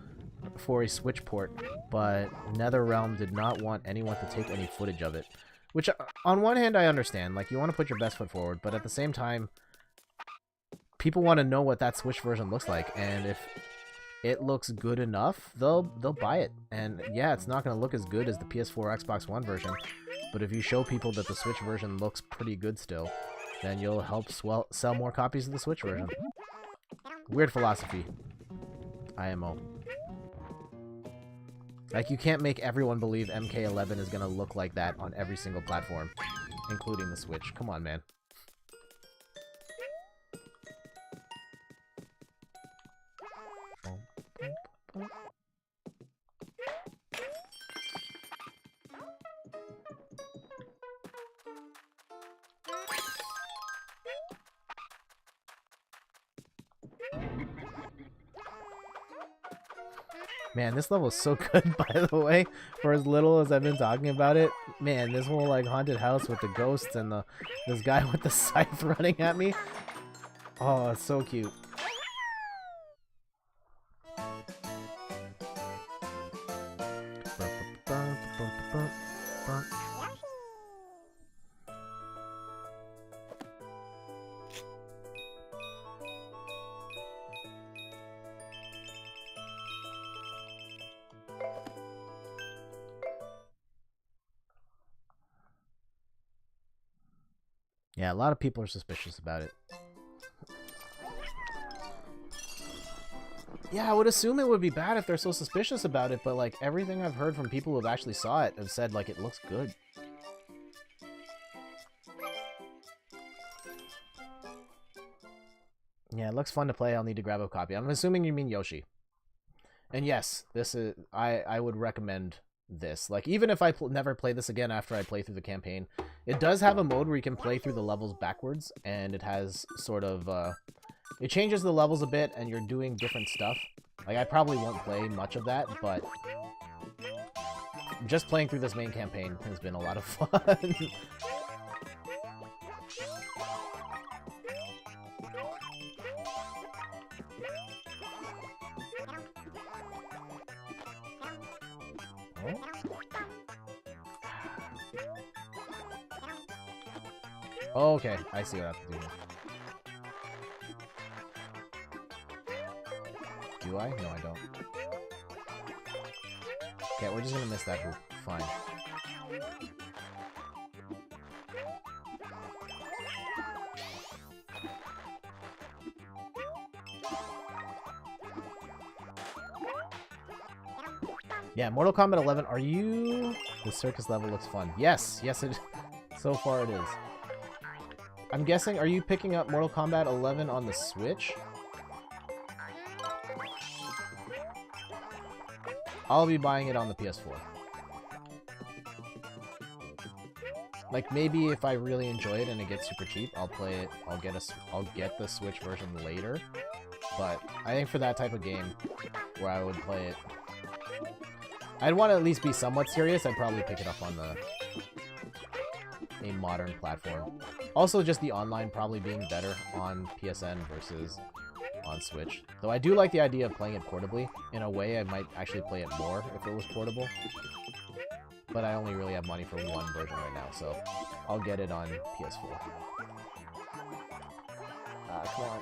for a Switch port, but NetherRealm did not want anyone to take any footage of it. Which, on one hand, I understand. Like, you want to put your best foot forward, but at the same time, people want to know what that Switch version looks like, and if it looks good enough, they'll buy it. And yeah, it's not going to look as good as the PS4 Xbox One version, but if you show people that the Switch version looks pretty good still, then you'll help sell more copies of the Switch version. Weird philosophy. IMO. Like, you can't make everyone believe MK11 is gonna look like that on every single platform, including the Switch. Come on, man. Man, this level is so good, by the way, for as little as I've been talking about it. Man, this whole, like, haunted house with the ghosts and this guy with the scythe running at me. Oh, it's so cute. Yeah, a lot of people are suspicious about it. Yeah, I would assume it would be bad if they're so suspicious about it, but like everything I've heard from people who have actually saw it have said like it looks good. Yeah, it looks fun to play. I'll need to grab a copy. I'm assuming you mean Yoshi. And yes, this is I would recommend this. Like, even if I never play this again after I play through the campaign, it does have a mode where you can play through the levels backwards, and it has sort of it changes the levels a bit, and you're doing different stuff. Like, I probably won't play much of that, but just playing through this main campaign has been a lot of fun. Oh, okay, I see what I have to do here. Do I? No, I don't. Okay, we're just gonna miss that hoop. Fine. Yeah, Mortal Kombat 11, are you... The circus level looks fun. Yes, yes, it... So far it is. I'm guessing, are you picking up Mortal Kombat 11 on the Switch? I'll be buying it on the PS4. Like, maybe if I really enjoy it and it gets super cheap, I'll play it. I'll get the Switch version later. But I think for that type of game, where I would play it, I'd want to at least be somewhat serious. I'd probably pick it up on a modern platform. Also, just the online probably being better on PSN versus on Switch. Though I do like the idea of playing it portably. In a way, I might actually play it more if it was portable. But I only really have money for one version right now, so I'll get it on PS4. Come on.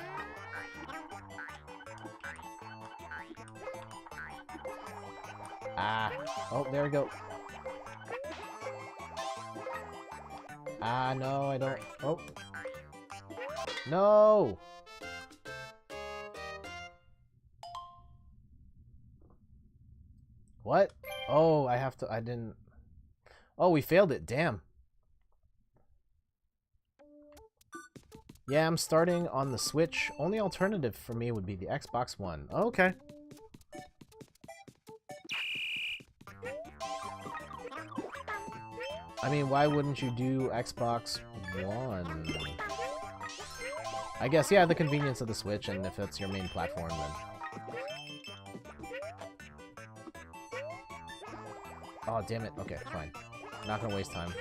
Ah. Oh, there we go. Ah, no, I don't. Oh. No! What? Oh, I have to... I didn't... Oh, we failed it. Damn. Yeah, I'm starting on the Switch. Only alternative for me would be the Xbox One. Okay. I mean, why wouldn't you do Xbox One? I guess, yeah, the convenience of the Switch, and if it's your main platform, then... Oh, damn it. Okay, fine. Not gonna waste time.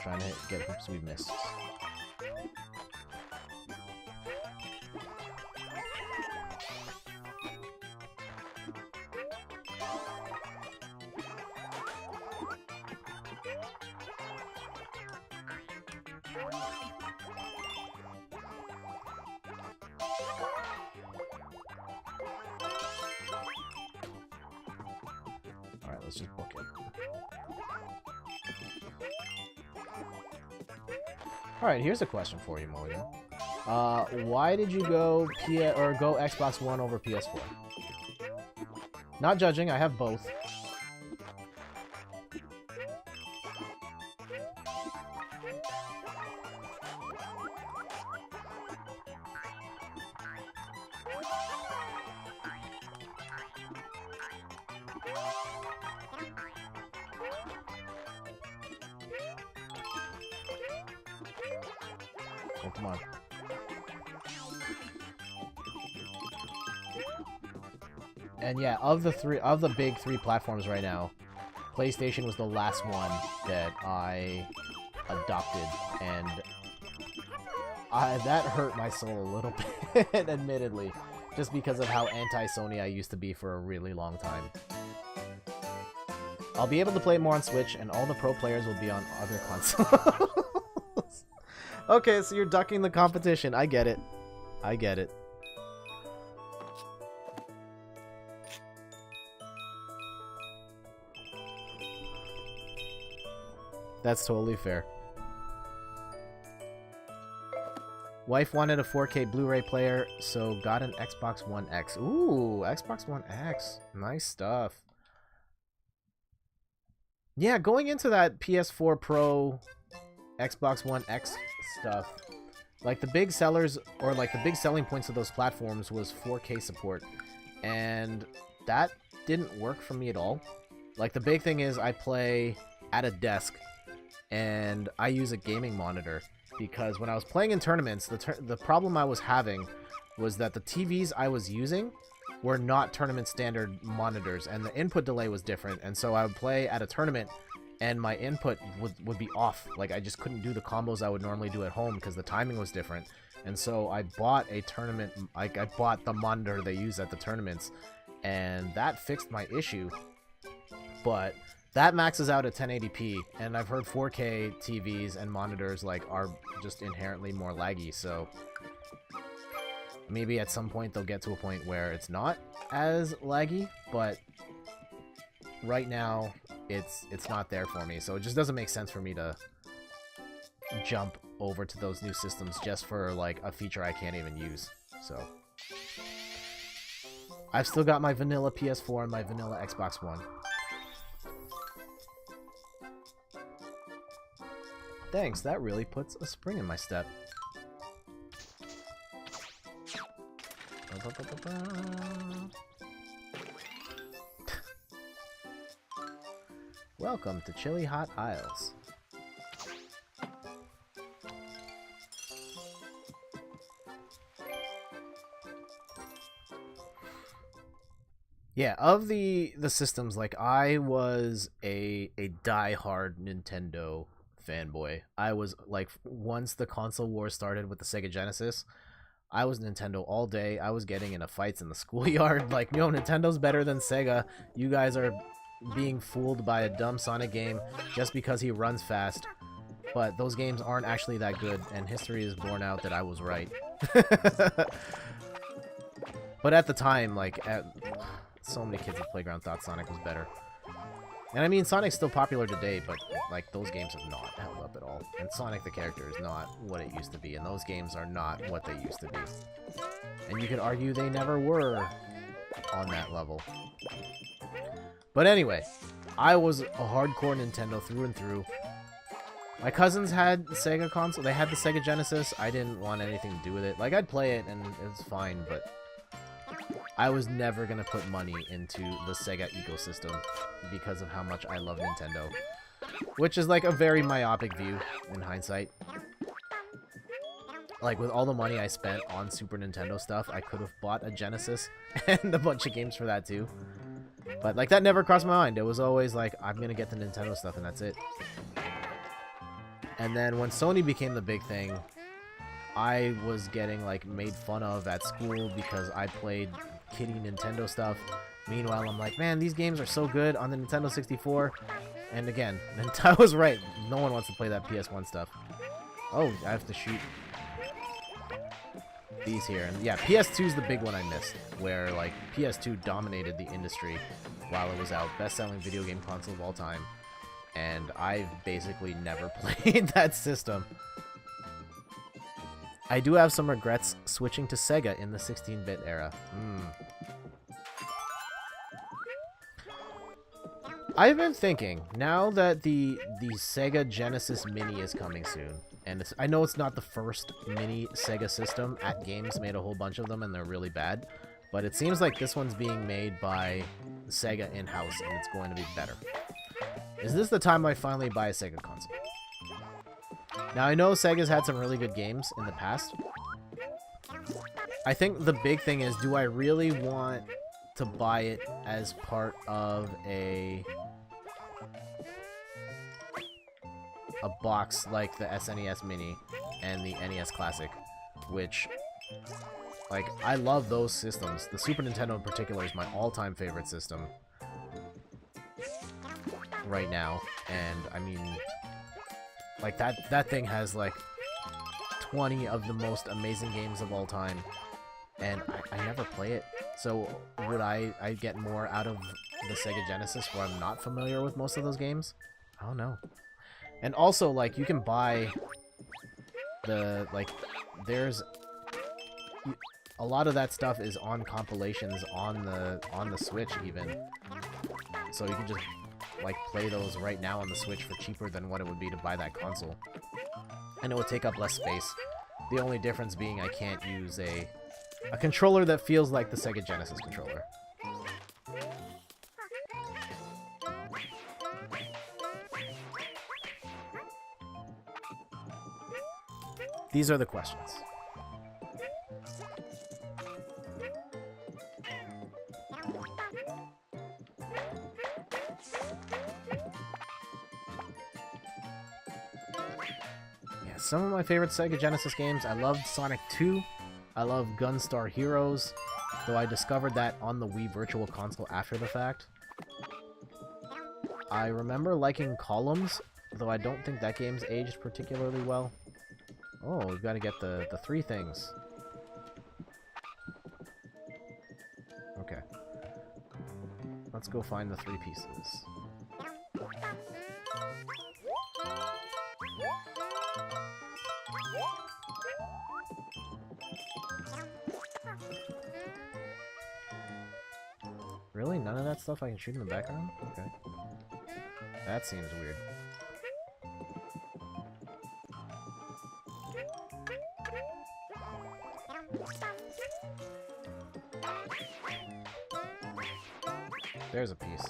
Trying to get him so we missed. Alright, let's just book it. Alright, here's a question for you, Morgan. Why did you go go Xbox One over PS4? Not judging, I have both. Oh, come on. And yeah, of the big three platforms right now, PlayStation was the last one that I adopted, and that hurt my soul a little bit, admittedly, just because of how anti-Sony I used to be for a really long time. I'll be able to play it more on Switch, and all the pro players will be on other consoles. Okay, so you're ducking the competition. I get it. I get it. That's totally fair. Wife wanted a 4K Blu-ray player, so got an Xbox One X. Ooh, Xbox One X. Nice stuff. Yeah, going into that PS4 Pro, Xbox One X stuff, like the big sellers, or like the big selling points of those platforms was 4K support, and that didn't work for me at all. Like, the big thing is I play at a desk, and I use a gaming monitor, because when I was playing in tournaments, the problem I was having was that the TVs I was using were not tournament standard monitors, and the input delay was different, and so I would play at a tournament and my input would be off. Like, I just couldn't do the combos I would normally do at home because the timing was different. And so I bought a tournament, like, I bought the monitor they use at the tournaments, and that fixed my issue. But that maxes out at 1080p, and I've heard 4K TVs and monitors, like, are just inherently more laggy, so maybe at some point they'll get to a point where it's not as laggy, but right now it's not there for me, so it just doesn't make sense for me to jump over to those new systems just for, like, a feature I can't even use. So I've still got my vanilla PS4 and my vanilla Xbox One. Thanks, that really puts a spring in my step. Welcome to Chili Hot Isles. Yeah, of the systems, like, I was a die-hard Nintendo fanboy. I was, like, once the console war started with the Sega Genesis, I was Nintendo all day. I was getting into fights in the schoolyard, like, no, Nintendo's better than Sega. You guys are being fooled by a dumb Sonic game just because he runs fast. But those games aren't actually that good, and history is borne out that I was right. But at the time, like, so many kids at Playground thought Sonic was better. And I mean, Sonic's still popular today, but, like, those games have not held up at all. And Sonic the character is not what it used to be, and those games are not what they used to be. And you could argue they never were on that level. But anyway, I was a hardcore Nintendo through and through. My cousins had the Sega console. They had the Sega Genesis. I didn't want anything to do with it. Like, I'd play it, and it's fine, but I was never going to put money into the Sega ecosystem because of how much I love Nintendo. Which is, like, a very myopic view in hindsight. Like, with all the money I spent on Super Nintendo stuff, I could have bought a Genesis and a bunch of games for that, too. But, like, that never crossed my mind. It was always like, I'm going to get the Nintendo stuff, and that's it. And then when Sony became the big thing, I was getting like made fun of at school because I played kiddie Nintendo stuff. Meanwhile, I'm like, man, these games are so good on the Nintendo 64. And again, I was right. No one wants to play that PS1 stuff. Oh, I have to shoot these here. And yeah, PS2 is the big one I missed, where like PS2 dominated the industry while it was out. Best-selling video game console of all time. And I've basically never played that system. I do have some regrets switching to Sega in the 16-bit era. I've been thinking, now that the Sega Genesis Mini is coming soon, and I know it's not the first mini Sega system. At Games made a whole bunch of them, and they're really bad. But it seems like this one's being made by Sega in-house, and it's going to be better. Is this the time I finally buy a Sega console? Now, I know Sega's had some really good games in the past. I think the big thing is, do I really want to buy it as part of a box like the SNES Mini and the NES Classic, which, like, I love those systems. The Super Nintendo in particular is my all-time favorite system right now, and I mean, like, that thing has like 20 of the most amazing games of all time, and I never play it. So would I get more out of the Sega Genesis where I'm not familiar with most of those games? I don't know. And also, like, you can buy the, like, there's a lot of that stuff is on compilations on the Switch even. So you can just like play those right now on the Switch for cheaper than what it would be to buy that console. And it would take up less space. The only difference being I can't use a controller that feels like the Sega Genesis controller. These are the questions. Yeah, some of my favorite Sega Genesis games. I loved Sonic 2. I love Gunstar Heroes, though I discovered that on the Wii Virtual Console after the fact. I remember liking Columns, though I don't think that game's aged particularly well. Oh, we've got to get the 3 things. Okay. Let's go find the 3 pieces. Really? None of that stuff I can shoot in the background? Okay. That seems weird. There's a piece.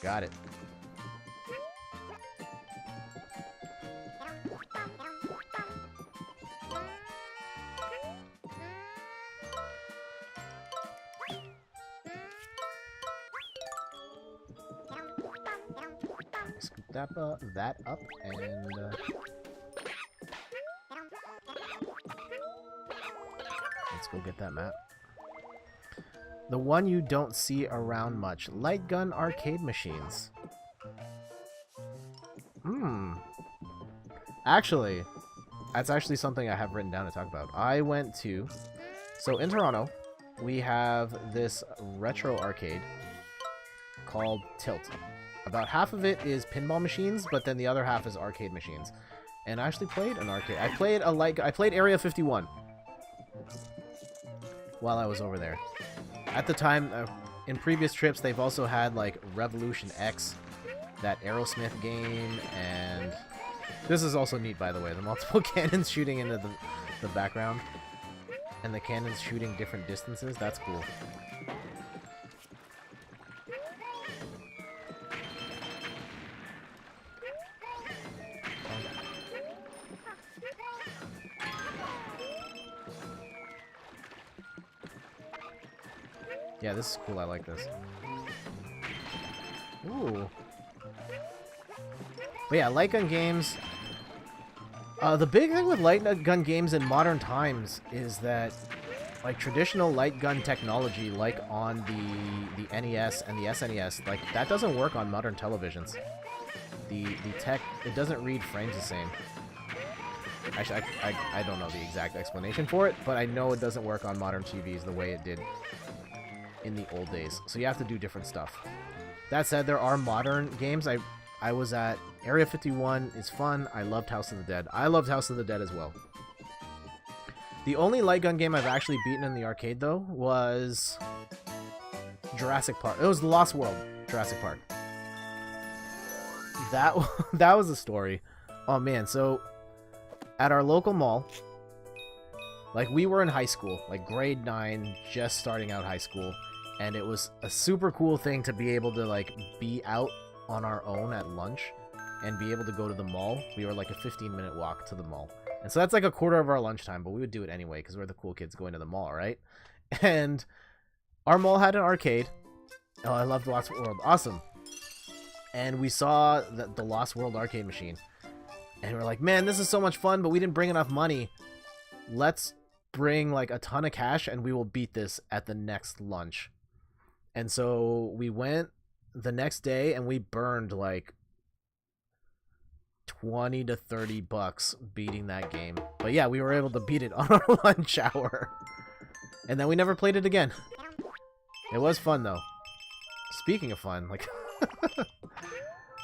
Got it. Scoop that up and let's go get that map. The one you don't see around much. Light gun arcade machines. Actually, that's actually something I have written down to talk about. I went to... So in Toronto, we have this retro arcade called Tilt. About half of it is pinball machines, but then the other half is arcade machines. And I actually played an arcade. I played Area 51 while I was over there. At the time, in previous trips, they've also had, like, Revolution X, that Aerosmith game, and this is also neat, by the way. The multiple cannons shooting into the background, and the cannons shooting different distances. That's cool. Yeah, this is cool. I like this. Ooh. But yeah, light gun games, The big thing with light gun games in modern times is that, like, traditional light gun technology, like on the NES and the SNES, like, that doesn't work on modern televisions. The tech, it doesn't read frames the same. Actually, I don't know the exact explanation for it, but I know it doesn't work on modern TVs the way it did in the old days. So you have to do different stuff. That said, there are modern games. I was at Area 51 is fun. I loved House of the Dead. I loved House of the Dead as well. The only light gun game I've actually beaten in the arcade, though, was Jurassic Park. It was The Lost World, Jurassic Park. That was a story. Oh, man. So, at our local mall, like, we were in high school, like, grade 9, just starting out high school, and it was a super cool thing to be able to, like, be out on our own at lunch and be able to go to the mall. We were like a 15-minute walk to the mall. And so that's like a quarter of our lunchtime, but we would do it anyway because we're the cool kids going to the mall, right? And our mall had an arcade. Oh, I loved Lost World. Awesome. And we saw the Lost World arcade machine. And we're like, man, this is so much fun, but we didn't bring enough money. Let's bring like a ton of cash and we will beat this at the next lunch. And so we went the next day and we burned like 20 to 30 bucks beating that game. But yeah, we were able to beat it on our lunch hour. And then we never played it again. It was fun though. Speaking of fun, like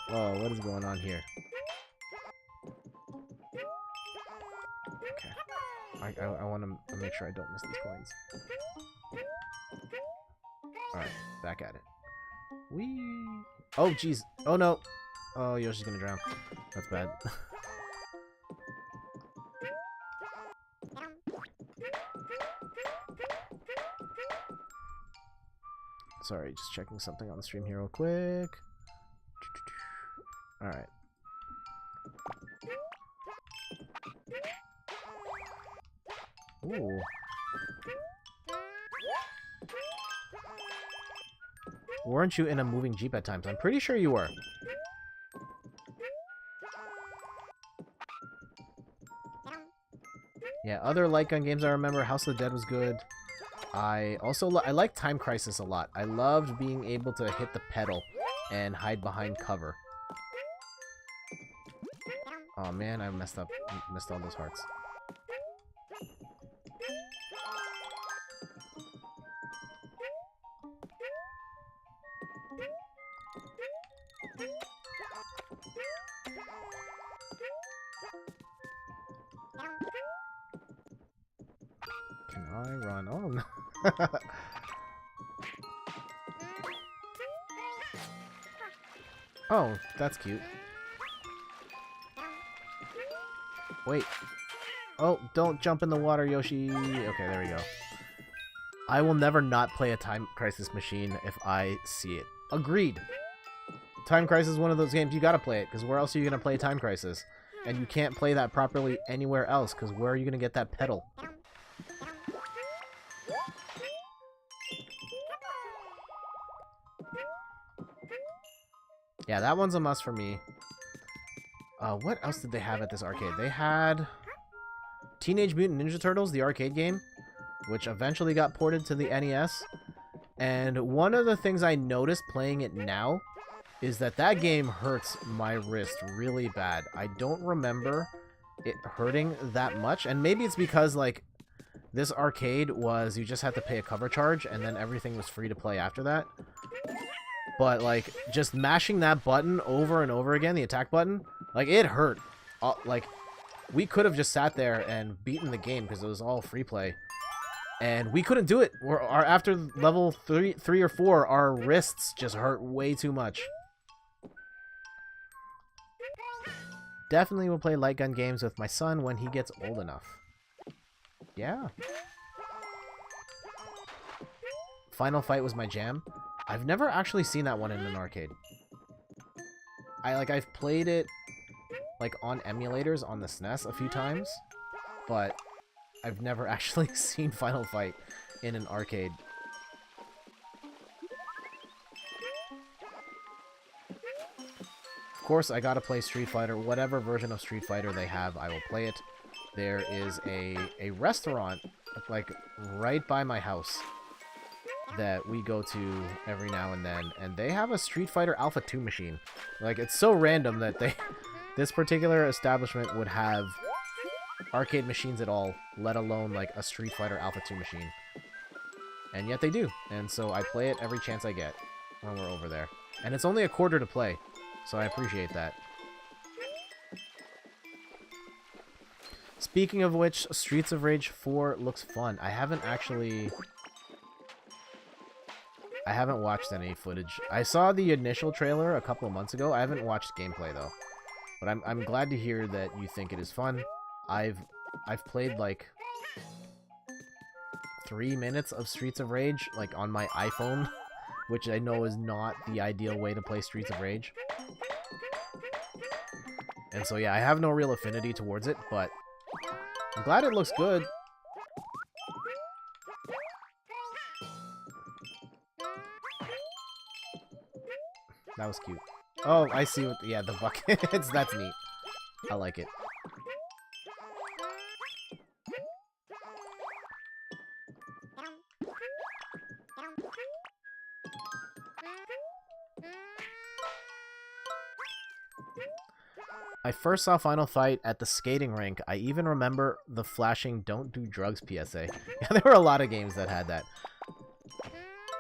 oh, what is going on here? Okay. I want to make sure I don't miss these coins. Alright, back at it. Whee! Oh, jeez. Oh, no. Oh, Yoshi's gonna drown. That's bad. Sorry, just checking something on the stream here real quick. Alright. Ooh. Weren't you in a moving Jeep at times? I'm pretty sure you were. Yeah, other light gun games I remember, House of the Dead was good. I also I like Time Crisis a lot. I loved being able to hit the pedal and hide behind cover. Oh man, I messed up. Missed all those hearts. Can I run? Oh no. Oh, that's cute. Wait. Oh, don't jump in the water, Yoshi. Okay, there we go. I will never not play a Time Crisis machine if I see it. Agreed. Time Crisis is one of those games you gotta play it, because where else are you gonna play Time Crisis? And you can't play that properly anywhere else, because where are you gonna get that pedal? Yeah, that one's a must for me. What else did they have at this arcade? They had Teenage Mutant Ninja Turtles, the arcade game, which eventually got ported to the NES. And one of the things I noticed playing it now is that that game hurts my wrist really bad. I don't remember it hurting that much, and maybe it's because, like, this arcade was, you just had to pay a cover charge, and then everything was free to play after that. But, like, just mashing that button over and over again, the attack button, like, it hurt. Like, we could have just sat there and beaten the game because it was all free play. And we couldn't do it. After level 3 or 4, our wrists just hurt way too much. Definitely will play light gun games with my son when he gets old enough. Yeah. Final Fight was my jam. I've never actually seen that one in an arcade. I've played it, like, on emulators on the SNES a few times, but I've never actually seen Final Fight in an arcade. Of course, I gotta play Street Fighter. Whatever version of Street Fighter they have, I will play it. There is a restaurant, like, right by my house that we go to every now and then, and they have a Street Fighter Alpha 2 machine. Like, it's so random that this particular establishment would have arcade machines at all, let alone, like, a Street Fighter Alpha 2 machine. And yet they do, and so I play it every chance I get when we're over there. And it's only $1 to play, so I appreciate that. Speaking of which, Streets of Rage 4 looks fun. I haven't watched any footage. I saw the initial trailer a couple of months ago. I haven't watched gameplay though. But I'm glad to hear that you think it is fun. I've played like 3 minutes of Streets of Rage, like on my iPhone, which I know is not the ideal way to play Streets of Rage. And so yeah, I have no real affinity towards it, but I'm glad it looks good. That was cute. Oh, I see what... Yeah, the buckets. That's neat. I like it. I first saw Final Fight at the skating rink. I even remember the flashing "Don't do drugs" PSA. Yeah, there were a lot of games that had that.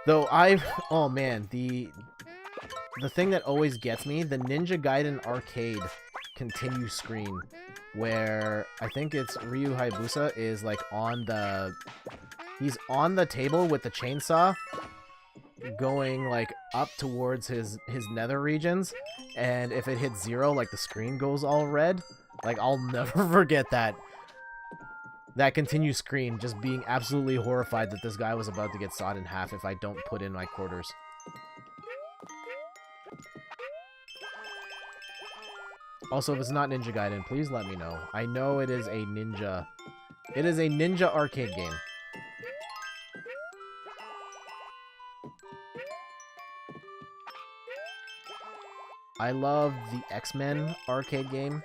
Though oh man, the thing that always gets me, the Ninja Gaiden arcade continue screen, where I think it's Ryu Hayabusa is like he's on the table with the chainsaw, going like up towards his nether regions, and if it hits 0, like the screen goes all red. Like, I'll never forget that continue screen, just being absolutely horrified that this guy was about to get sawed in half if I don't put in my quarters. Also, if it's not Ninja Gaiden, please let me know. I know it is a ninja arcade game. I love the X-Men arcade game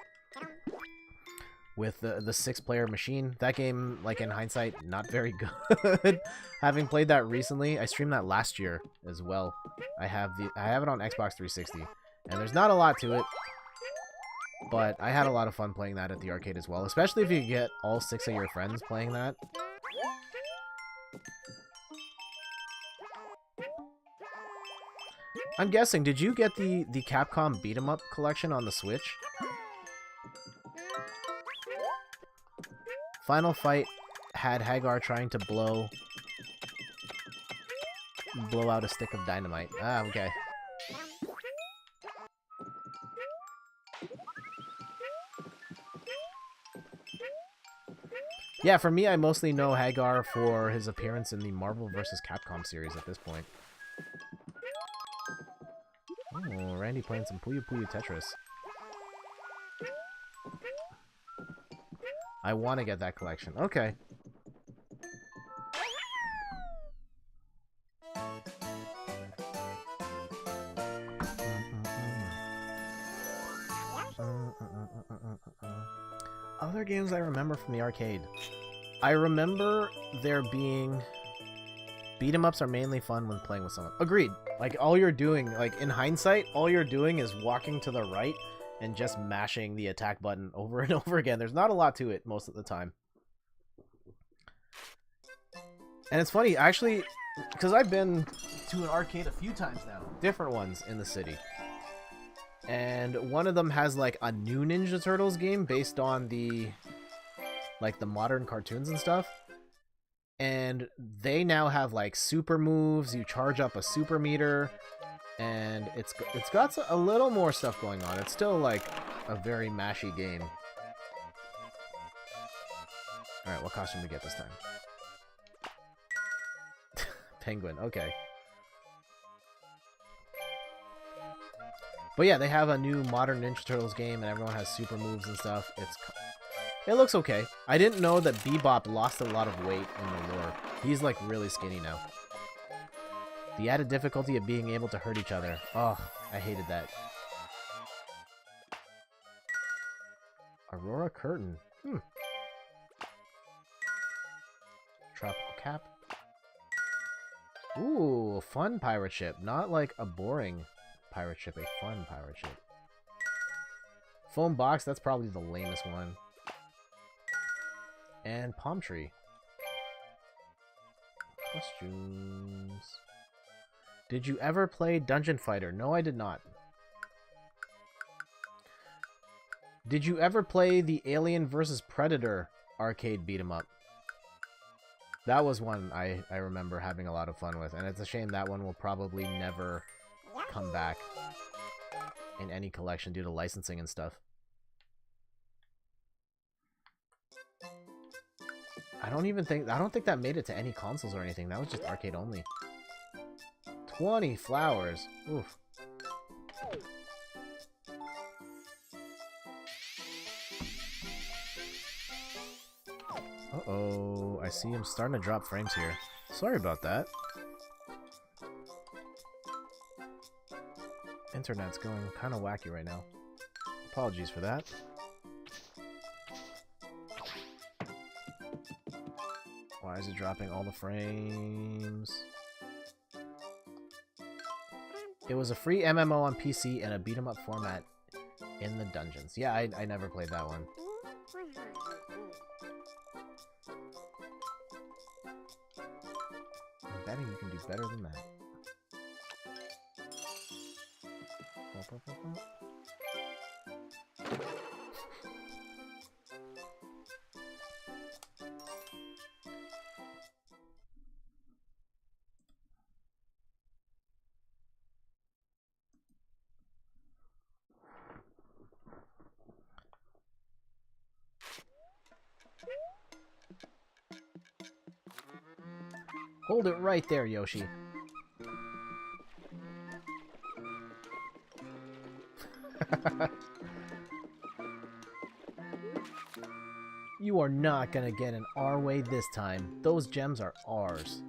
with the 6-player machine. That game, like, in hindsight, not very good. Having played that recently, I streamed that last year as well. I have it on Xbox 360, and there's not a lot to it, but I had a lot of fun playing that at the arcade as well, especially if you get all 6 of your friends playing that. I'm guessing, did you get the Capcom Beat 'em Up collection on the Switch? Final Fight had Hagar trying to blow out a stick of dynamite. Ah, okay. Yeah, for me, I mostly know Hagar for his appearance in the Marvel vs. Capcom series at this point. Oh, Randy playing some Puyo Puyo Tetris. I want to get that collection. Okay. Other games I remember from the arcade. I remember there being... Beat 'em ups are mainly fun when playing with someone. Agreed. Like, all you're doing, like, in hindsight, all you're doing is walking to the right and just mashing the attack button over and over again. There's not a lot to it most of the time. And it's funny, actually, because I've been to an arcade a few times now. Different ones in the city. And one of them has, like, a new Ninja Turtles game based on the modern cartoons and stuff. And they now have, like, super moves. You charge up a super meter, and it's got a little more stuff going on. It's still, like, a very mashy game. Alright, what costume do we get this time? Penguin, okay. But yeah, they have a new modern Ninja Turtles game, and everyone has super moves and stuff. It looks okay. I didn't know that Bebop lost a lot of weight in the lore. He's, like, really skinny now. The added difficulty of being able to hurt each other. Oh, I hated that. Aura Curtain. Tropical Cap. Ooh, fun pirate ship. Not like a boring pirate ship, a fun pirate ship. Foam Box, that's probably the lamest one. And Palm Tree. Costumes. Did you ever play Dungeon Fighter? No, I did not. Did you ever play the Alien vs. Predator arcade beat 'em up? That was one I remember having a lot of fun with, and it's a shame that one will probably never come back in any collection due to licensing and stuff. I don't think that made it to any consoles or anything. That was just arcade only. 20 flowers. Oof. Uh-oh, I see him starting to drop frames here. Sorry about that. Internet's going kind of wacky right now. Apologies for that. Why is it dropping all the frames? It was a free MMO on PC and a beat-em-up format in the dungeons. Yeah, I never played that one. I'm betting you can do better than that. Hold it right there, Yoshi. You are not gonna get in our way this time. Those gems are ours.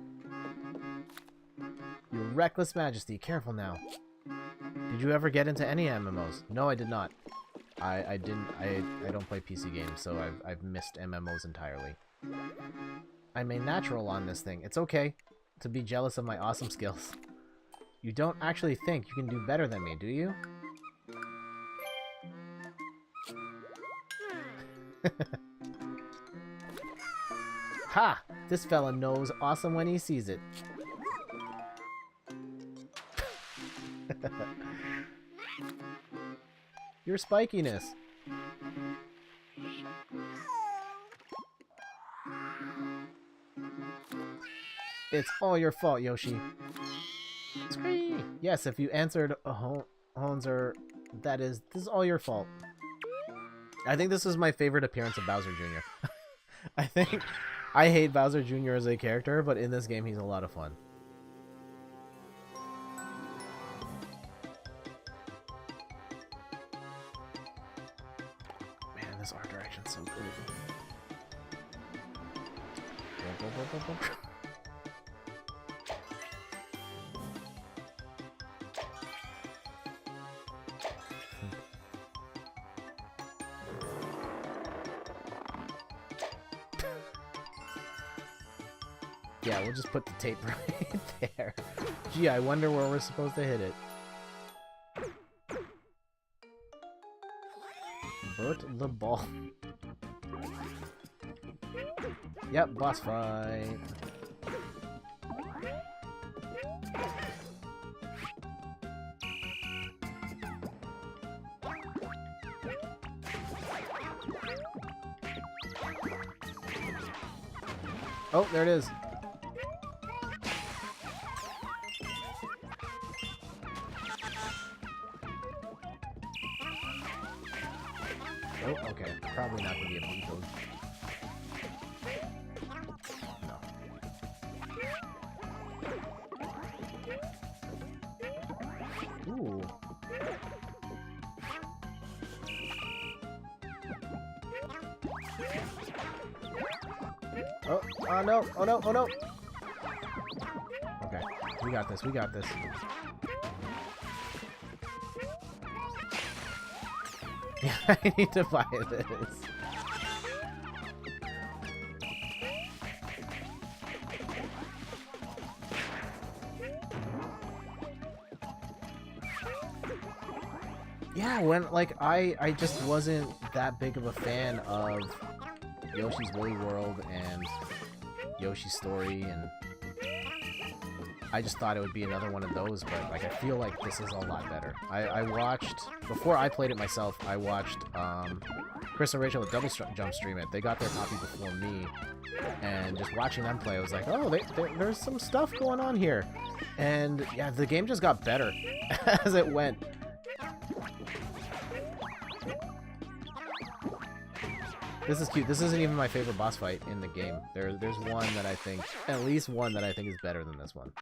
Your reckless majesty, careful now. Did you ever get into any MMOs? No, I did not. I don't play PC games, so I've missed MMOs entirely. I'm a natural on this thing. It's okay to be jealous of my awesome skills. You don't actually think you can do better than me, do you? Ha! This fella knows awesome when he sees it. Your spikiness. It's all your fault, Yoshi. Scree! Yes, if you answered a Honzer, this is all your fault. I think this is my favorite appearance of Bowser Jr. I hate Bowser Jr. as a character, but in this game he's a lot of fun. Man, this art direction's so cool. Yeah, we'll just put the tape right there. Gee, I wonder where we're supposed to hit it. Bert the Ball. Yep, boss fight. Oh, there it is. Oh, okay. Probably not going to be a blue toad. No. Ooh. Oh no, oh no, oh no! Okay, we got this, we got this. Yeah, I need to buy this. Yeah, when, like, I just wasn't that big of a fan of Yoshi's Woolly World and Yoshi's Story, and I just thought it would be another one of those, but, like, I feel like this is a lot better. I watched, before I played it myself, I watched, Chris and Rachel at Double Jump stream it. They got their copy before me, and just watching them play, I was like, oh, there's some stuff going on here. And, yeah, the game just got better as it went. This is cute. This isn't even my favorite boss fight in the game. There's one that I think, at least one that I think is better than this one.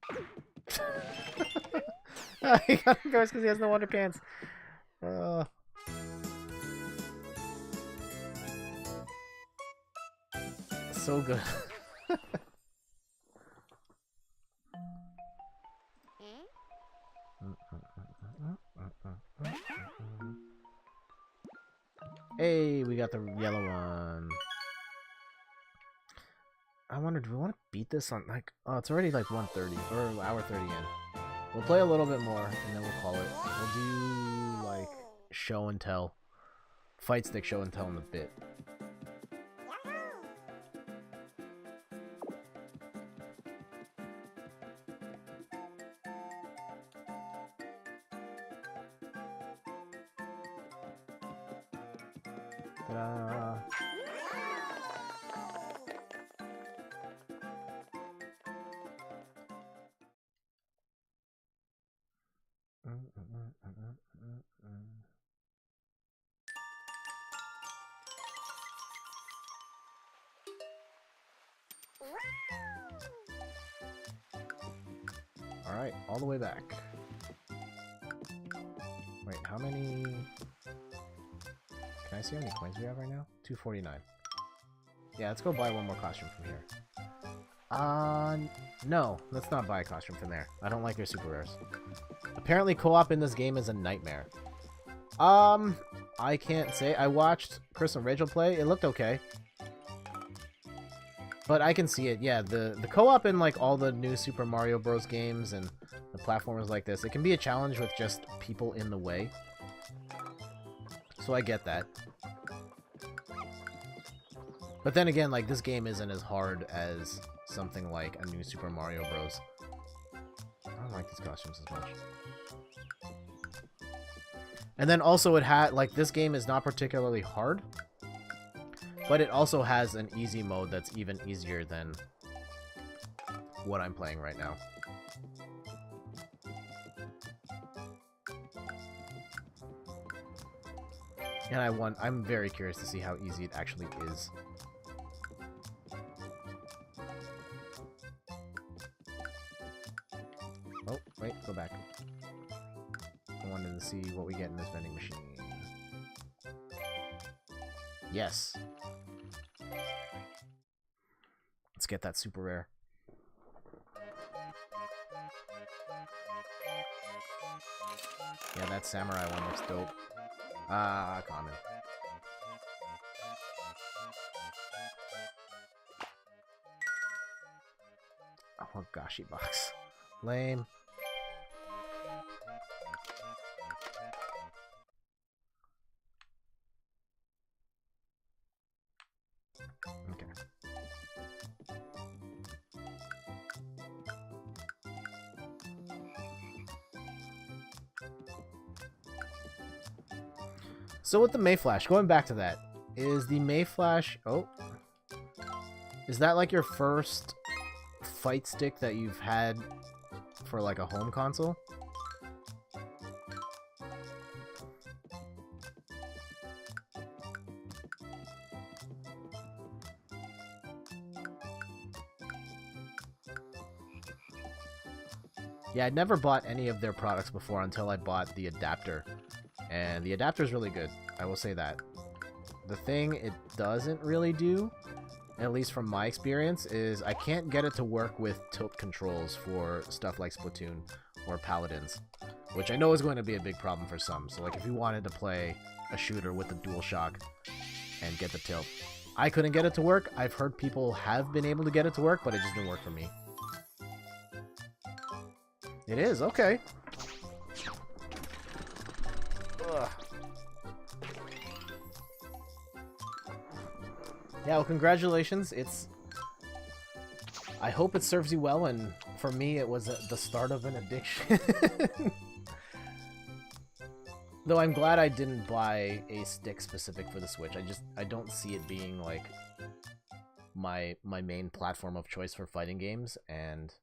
He got him goes because he has no underpants. So good. Hey, we got the yellow one. I wonder, do we want to beat this on, like, oh, it's already like 1:30, or hour 30 in. We'll play a little bit more, and then we'll call it. We'll do, like, show and tell. Fight stick show and tell in a bit. Ta-da! Alright, all the way back. Wait, how many... Can I see how many coins we have right now? 249. Yeah, let's go buy one more costume from here. No, let's not buy a costume from there. I don't like their super rares. Apparently co-op in this game is a nightmare. I can't say. I watched Chris and Rachel play. It looked okay. But I can see it. Yeah, the co-op in, like, all the new Super Mario Bros. Games and the platformers like this, it can be a challenge with just people in the way. So I get that. But then again, like, this game isn't as hard as something like a new Super Mario Bros. I don't like these costumes as much. And then also it had, like, this game is not particularly hard, but it also has an easy mode that's even easier than what I'm playing right now. And I'm very curious to see how easy it actually is. Oh, wait, go back. I wanted to see what we get in this vending machine. Yes. Let's get that super rare. Yeah, that samurai one looks dope. Ah, common. Oh, Gashi box. Lame. Okay. So with the Mayflash, going back to that, is the Mayflash... Oh. Is that like your first fight stick that you've had for like a home console? Yeah, I'd never bought any of their products before until I bought the adapter. And the adapter is really good, I will say that. The thing it doesn't really do, at least from my experience, is I can't get it to work with tilt controls for stuff like Splatoon or Paladins, which I know is going to be a big problem for some. So like if you wanted to play a shooter with the DualShock and get the tilt, I couldn't get it to work. I've heard people have been able to get it to work, but it just didn't work for me. It is, okay. Ugh. Yeah, well, congratulations. I hope it serves you well, and for me, it was the start of an addiction. Though I'm glad I didn't buy a stick specific for the Switch. I don't see it being, like, my main platform of choice for fighting games, and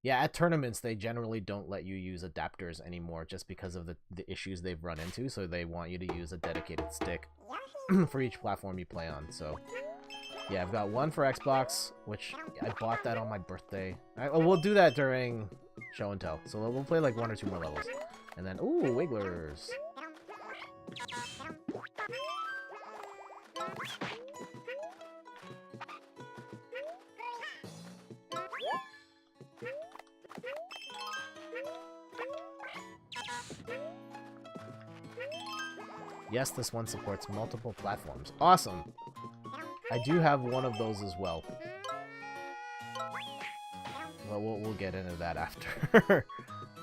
yeah, at tournaments they generally don't let you use adapters anymore just because of the issues they've run into, so they want you to use a dedicated stick for each platform you play on. So yeah, I've got one for Xbox, which I bought that on my birthday. We'll do that during show and tell, so we'll play like 1 or 2 more levels, and then ooh, Wigglers. Yes, this one supports multiple platforms. Awesome! I do have one of those as well. Well, we'll get into that after.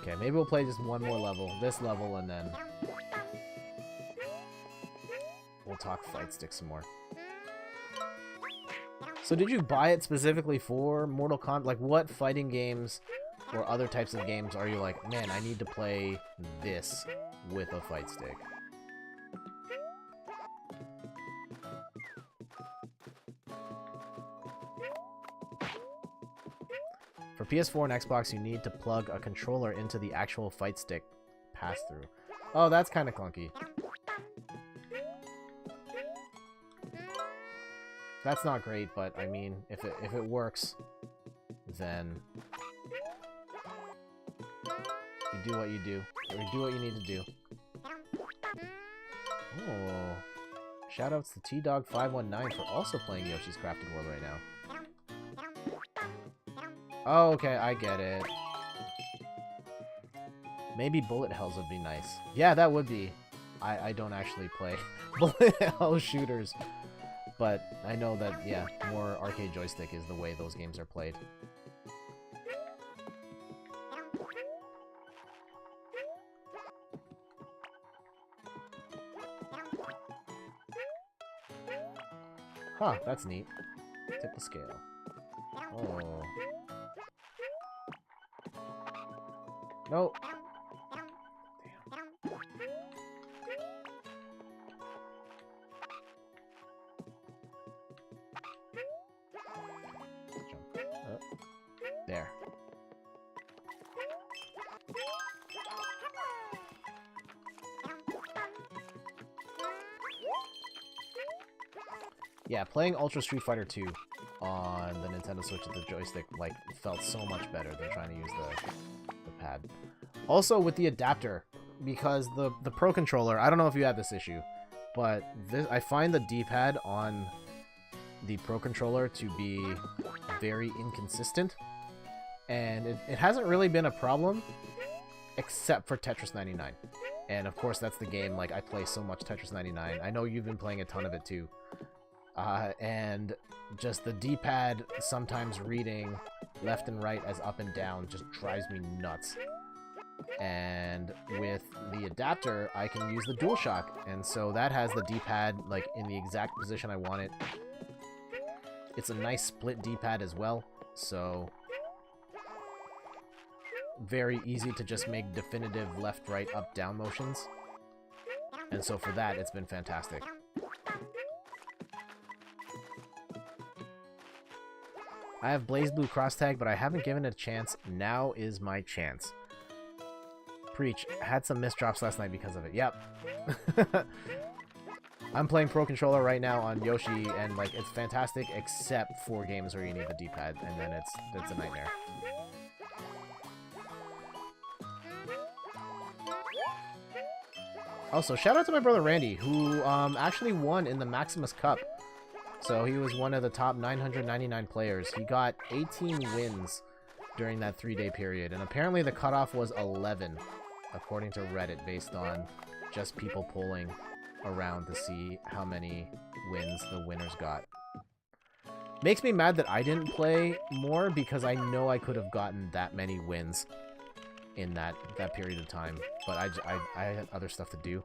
Okay, maybe we'll play just one more level, this level, and then we'll talk Fight Stick some more. So did you buy it specifically for Mortal Kombat? Like, what fighting games or other types of games are you like, man, I need to play this with a Fight Stick? For PS4 and Xbox, you need to plug a controller into the actual Fight Stick pass-through. Oh, that's kind of clunky. That's not great, but I mean, if it works, then you do what you do, or you do what you need to do. Oh, shoutouts to T-Dog519 for also playing Yoshi's Crafted World right now. Oh, okay, I get it. Maybe bullet hells would be nice. Yeah, that would be. I don't actually play bullet hell shooters, but I know that, yeah, more arcade joystick is the way those games are played. Huh, that's neat. Tip the scale. Oh. Nope. Damn. Jump. Oh. There. Yeah, playing Ultra Street Fighter 2 on the Nintendo Switch with the joystick, like, felt so much better than trying to use the pad. Also, with the adapter, because the Pro Controller, I don't know if you have this issue, but I find the D-pad on the Pro Controller to be very inconsistent, and it hasn't really been a problem, except for Tetris 99. And of course, that's the game, like, I play so much Tetris 99. I know you've been playing a ton of it too. And just the D-pad sometimes reading left and right as up and down just drives me nuts. And with the adapter, I can use the DualShock, and so that has the D-pad like in the exact position I want it. It's a nice split D-pad as well, so very easy to just make definitive left, right, up, down motions. And so for that, it's been fantastic. I have BlazBlue Cross Tag, but I haven't given it a chance. Now is my chance. Preach. Had some missed drops last night because of it. Yep. I'm playing Pro Controller right now on Yoshi, and like it's fantastic, except for games where you need the D-pad, and then it's a nightmare. Also, shout out to my brother Randy, who actually won in the Maximus Cup. So he was one of the top 999 players. He got 18 wins during that 3-day period, and apparently the cutoff was 11, according to Reddit, based on just people polling around to see how many wins the winners got. Makes me mad that I didn't play more, because I know I could have gotten that many wins in that period of time, but I had other stuff to do.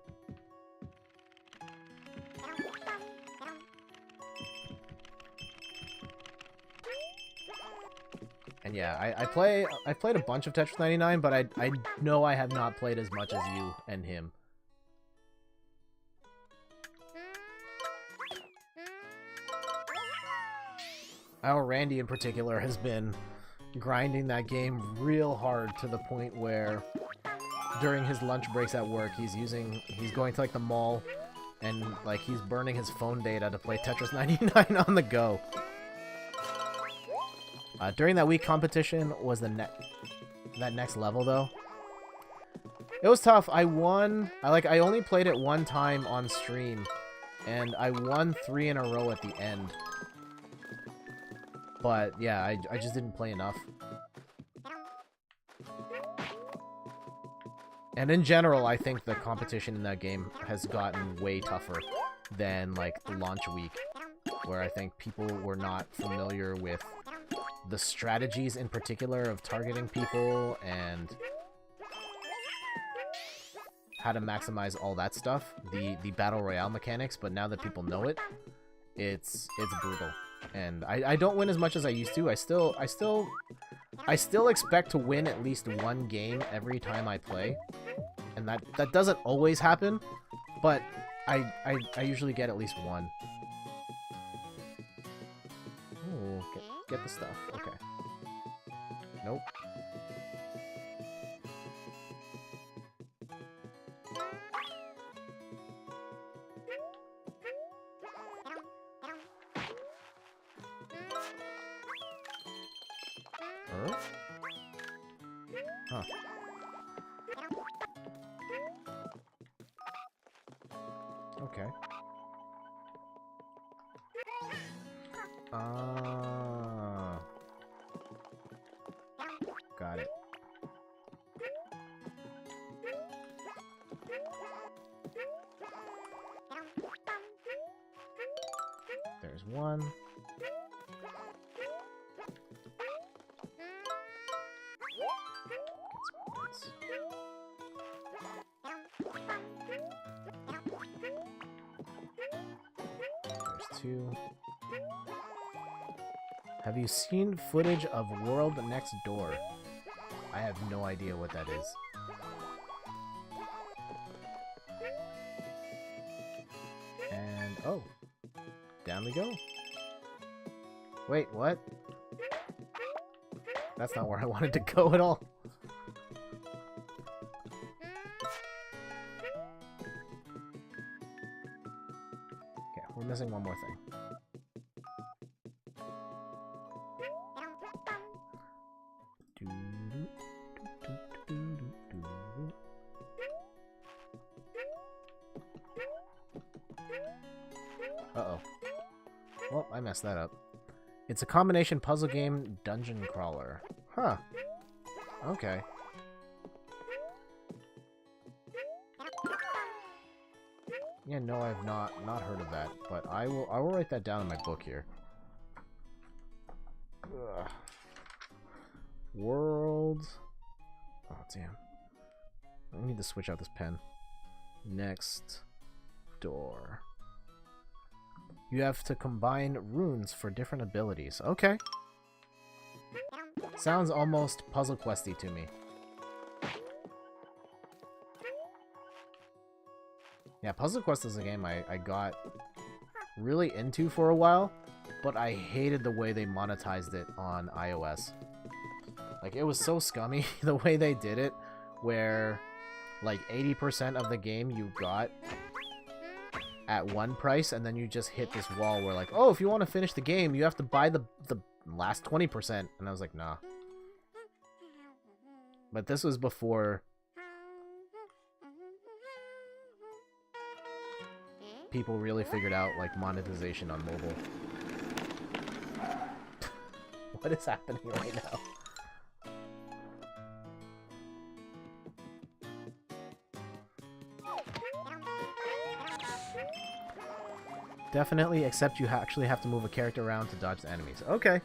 And yeah, I played a bunch of Tetris 99, but I know I have not played as much as you and him. Our Randy in particular has been grinding that game real hard to the point where during his lunch breaks at work, he's going to like the mall and like he's burning his phone data to play Tetris 99 on the go. During that week competition was that next level though. It was tough. I won. I only played it one time on stream, and I won 3 in a row at the end. But yeah, I just didn't play enough. And in general, I think the competition in that game has gotten way tougher than like the launch week, where I think people were not familiar with the strategies in particular of targeting people and how to maximize all that stuff, the battle royale mechanics. But now that people know it, it's brutal. And I don't win as much as I used to. I still expect to win at least one game every time I play, and that doesn't always happen, but I usually get at least one. Ooh, get the stuff. Okay. Nope. Huh. Okay. Got it. There's one. There's 2. Have you seen footage of World Next Door? I have no idea what that is. And, oh. Down we go. Wait, what? That's not where I wanted to go at all. Okay, we're missing one more thing. Uh-oh. Well, I messed that up. It's a combination puzzle game dungeon crawler. Huh. Okay. Yeah, no, I've not heard of that, but I will write that down in my book here. Ugh. World. Oh damn. I need to switch out this pen. Next door. You have to combine runes for different abilities. Okay. Sounds almost Puzzle Questy to me. Yeah, Puzzle Quest is a game I got really into for a while, but I hated the way they monetized it on iOS. Like, it was so scummy the way they did it, where like 80% of the game you got at one price, and then you just hit this wall where like, oh, if you want to finish the game, you have to buy the last 20%. And I was like, nah. But this was before people really figured out like monetization on mobile. What is happening right now? Definitely, except you actually have to move a character around to dodge the enemies. Okay.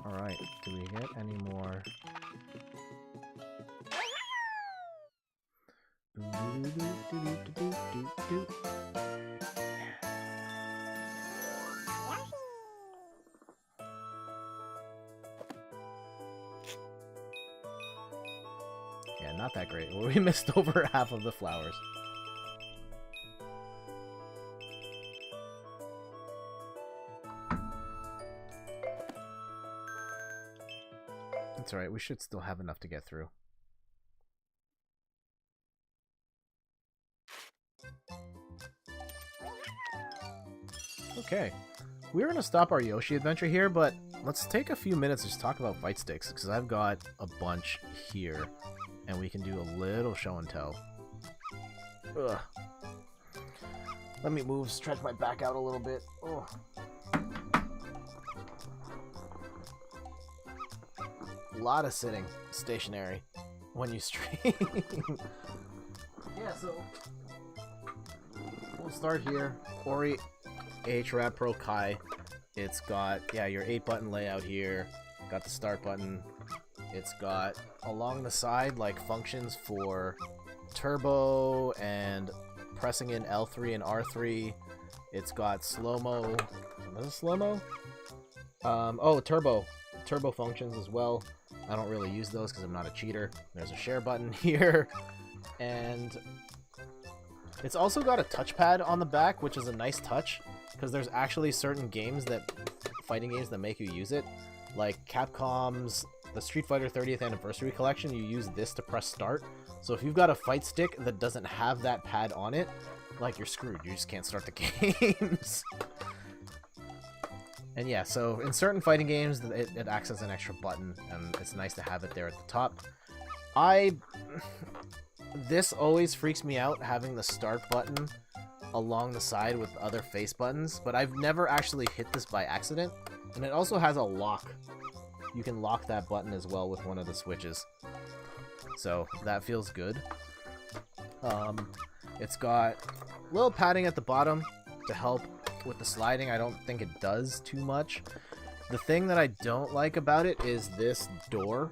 Alright, do we get any more? Yeah, not that great. We missed over half of the flowers. That's alright, we should still have enough to get through. Okay, we're going to stop our Yoshi adventure here, but let's take a few minutes to just talk about fight sticks, because I've got a bunch here, and we can do a little show and tell. Ugh. Let me move, stretch my back out a little bit. Ugh. A lot of sitting stationary when you stream. Yeah, so we'll start here. Ori H Rad Pro Kai. It's got, yeah, your 8-button layout here. Got the start button. It's got along the side like functions for turbo and pressing in L3 and R3. It's got slow-mo. Is it slow-mo? Oh, turbo functions as well. I don't really use those because I'm not a cheater. There's a share button here. And it's also got a touchpad on the back, which is a nice touch, because there's actually certain games fighting games that make you use it. Like Capcom's the Street Fighter 30th Anniversary Collection, you use this to press start. So if you've got a fight stick that doesn't have that pad on it, like, you're screwed. You just can't start the games. And yeah, so in certain fighting games, it acts as an extra button, and it's nice to have it there at the top. This always freaks me out, having the start button along the side with other face buttons, but I've never actually hit this by accident. And it also has a lock. You can lock that button as well with one of the switches. So that feels good. It's got a little padding at the bottom to help with the sliding. I don't think it does too much. The thing that I don't like about it is this door.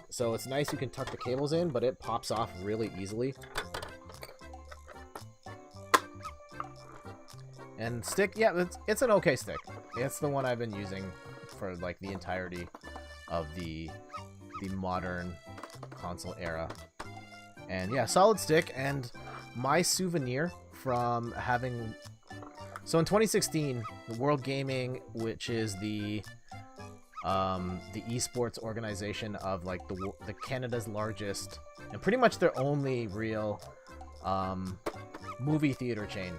So it's nice you can tuck the cables in, but it pops off really easily. And stick, yeah, it's an okay stick. It's the one I've been using for like the entirety of the modern console era. And yeah, solid stick. And my souvenir from having... So in 2016, the World Gaming, which is the esports organization of like the Canada's largest and pretty much their only real movie theater chain.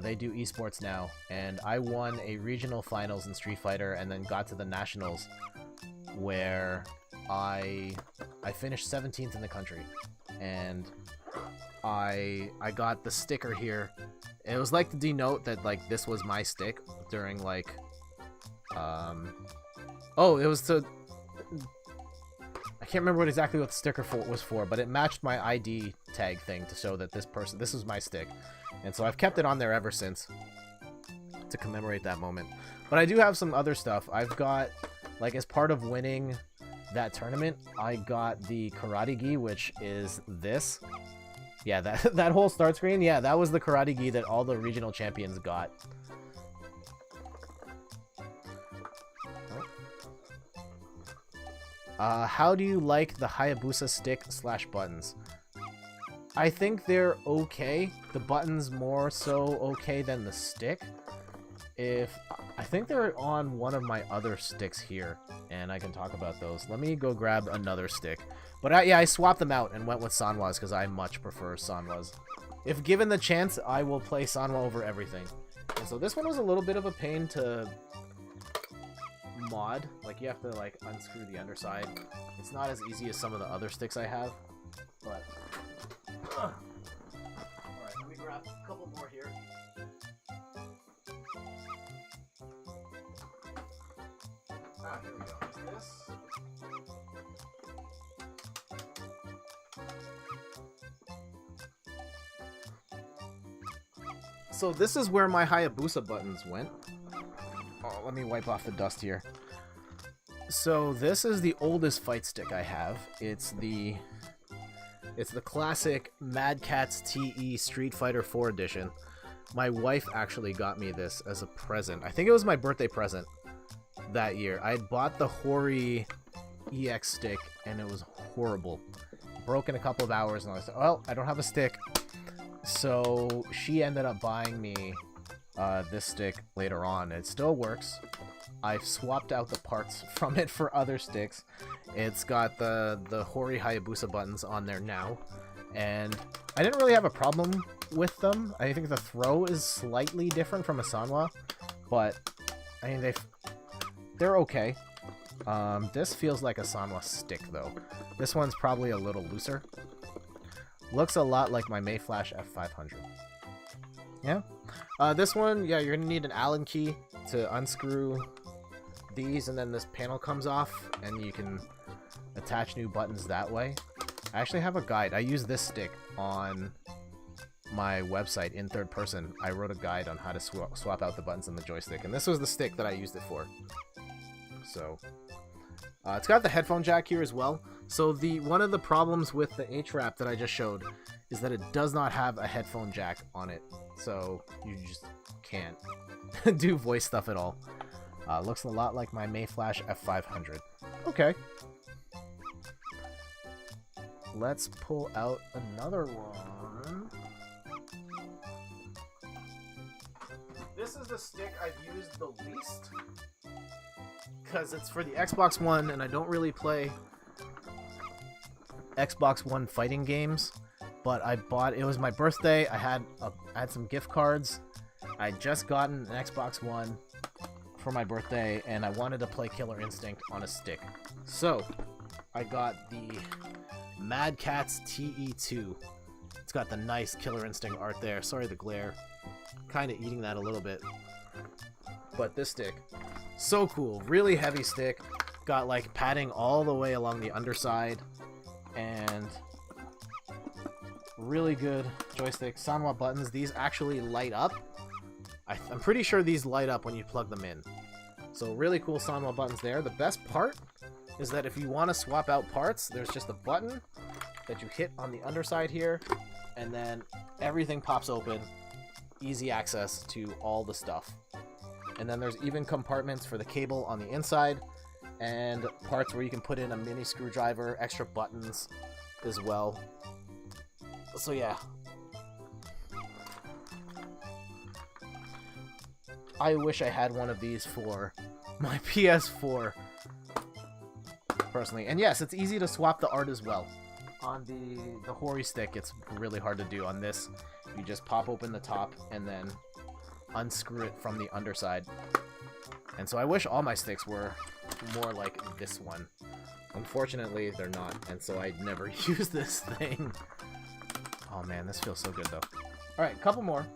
They do esports now, and I won a regional finals in Street Fighter and then got to the nationals where I finished 17th in the country, and I got the sticker here. It was like to denote that like this was my stick during like oh, it was to... I can't remember exactly what the sticker was for, but it matched my ID tag thing to show that this was my stick. And so I've kept it on there ever since to commemorate that moment. But I do have some other stuff. I've got, like, as part of winning that tournament, I got the Karate Gi, which is this. Yeah, that whole start screen, yeah, that was the Karate Gi that all the regional champions got. How do you like the Hayabusa stick / buttons? I think they're okay. The buttons more so okay than the stick. I think they're on one of my other sticks here, and I can talk about those. Let me go grab another stick. But yeah, I swapped them out and went with Sanwa's because I much prefer Sanwa's. If given the chance, I will play Sanwa over everything. And so this one was a little bit of a pain to mod. Like, you have to like unscrew the underside. It's not as easy as some of the other sticks I have, but alright, let me grab a couple more here. Here we go. This. So this is where my Hayabusa buttons went. Oh, let me wipe off the dust here. So this is the oldest fight stick I have. It's the classic Mad Catz TE Street Fighter 4 edition. My wife actually got me this as a present. I think it was my birthday present that year. I had bought the Hori EX stick and it was horrible. Broke in a couple of hours and I said, well, I don't have a stick. So she ended up buying me this stick later on. It still works. I've swapped out the parts from it for other sticks. It's got the Hori Hayabusa buttons on there now. And I didn't really have a problem with them. I think the throw is slightly different from a Sanwa. But, I mean, they're okay. This feels like a Sanwa stick, though. This one's probably a little looser. Looks a lot like my Mayflash F500. Yeah. This one, yeah, you're going to need an Allen key to unscrew these, and then this panel comes off, and you can attach new buttons that way. I actually have a guide. I use this stick on my website in third person. I wrote a guide on how to swap out the buttons in the joystick, and this was the stick that I used it for. So, it's got the headphone jack here as well. So one of the problems with the H-Wrap that I just showed is that it does not have a headphone jack on it. So you just can't do voice stuff at all. Looks a lot like my Mayflash F500. Okay. Let's pull out another one. This is the stick I've used the least, because it's for the Xbox One, and I don't really play Xbox One fighting games. But I bought, it was my birthday, I had some gift cards. I'd just gotten an Xbox One for my birthday, and I wanted to play Killer Instinct on a stick. So, I got the Mad Catz TE2. It's got the nice Killer Instinct art there. Sorry the glare. Kind of eating that a little bit. But this stick, so cool. Really heavy stick. Got like padding all the way along the underside. And really good joystick. Sanwa buttons. These actually light up. I'm pretty sure these light up when you plug them in. So really cool Sanwa buttons there. The best part is that if you want to swap out parts, there's just a button that you hit on the underside here, and then everything pops open. Easy access to all the stuff. And then there's even compartments for the cable on the inside, and parts where you can put in a mini screwdriver, extra buttons as well. So yeah. I wish I had one of these for my PS4, personally. And yes, it's easy to swap the art as well. On the Hori stick, it's really hard to do. On this, you just pop open the top and then unscrew it from the underside. And so I wish all my sticks were more like this one. Unfortunately, they're not, and so I never use this thing. Oh man, this feels so good though. Alright, couple more.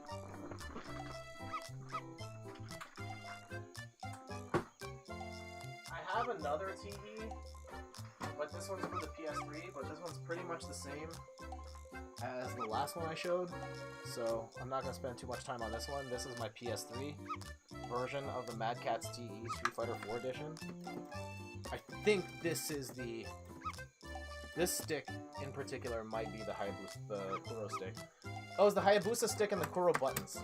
I have another TV, but this one's for the PS3, but this one's pretty much the same as the last one I showed, so I'm not going to spend too much time on this one. This is my PS3 version of the Mad Catz TE Street Fighter 4 edition. I think this is this stick in particular might be the Kuro stick. Oh, it's the Hayabusa stick and the Kuro buttons.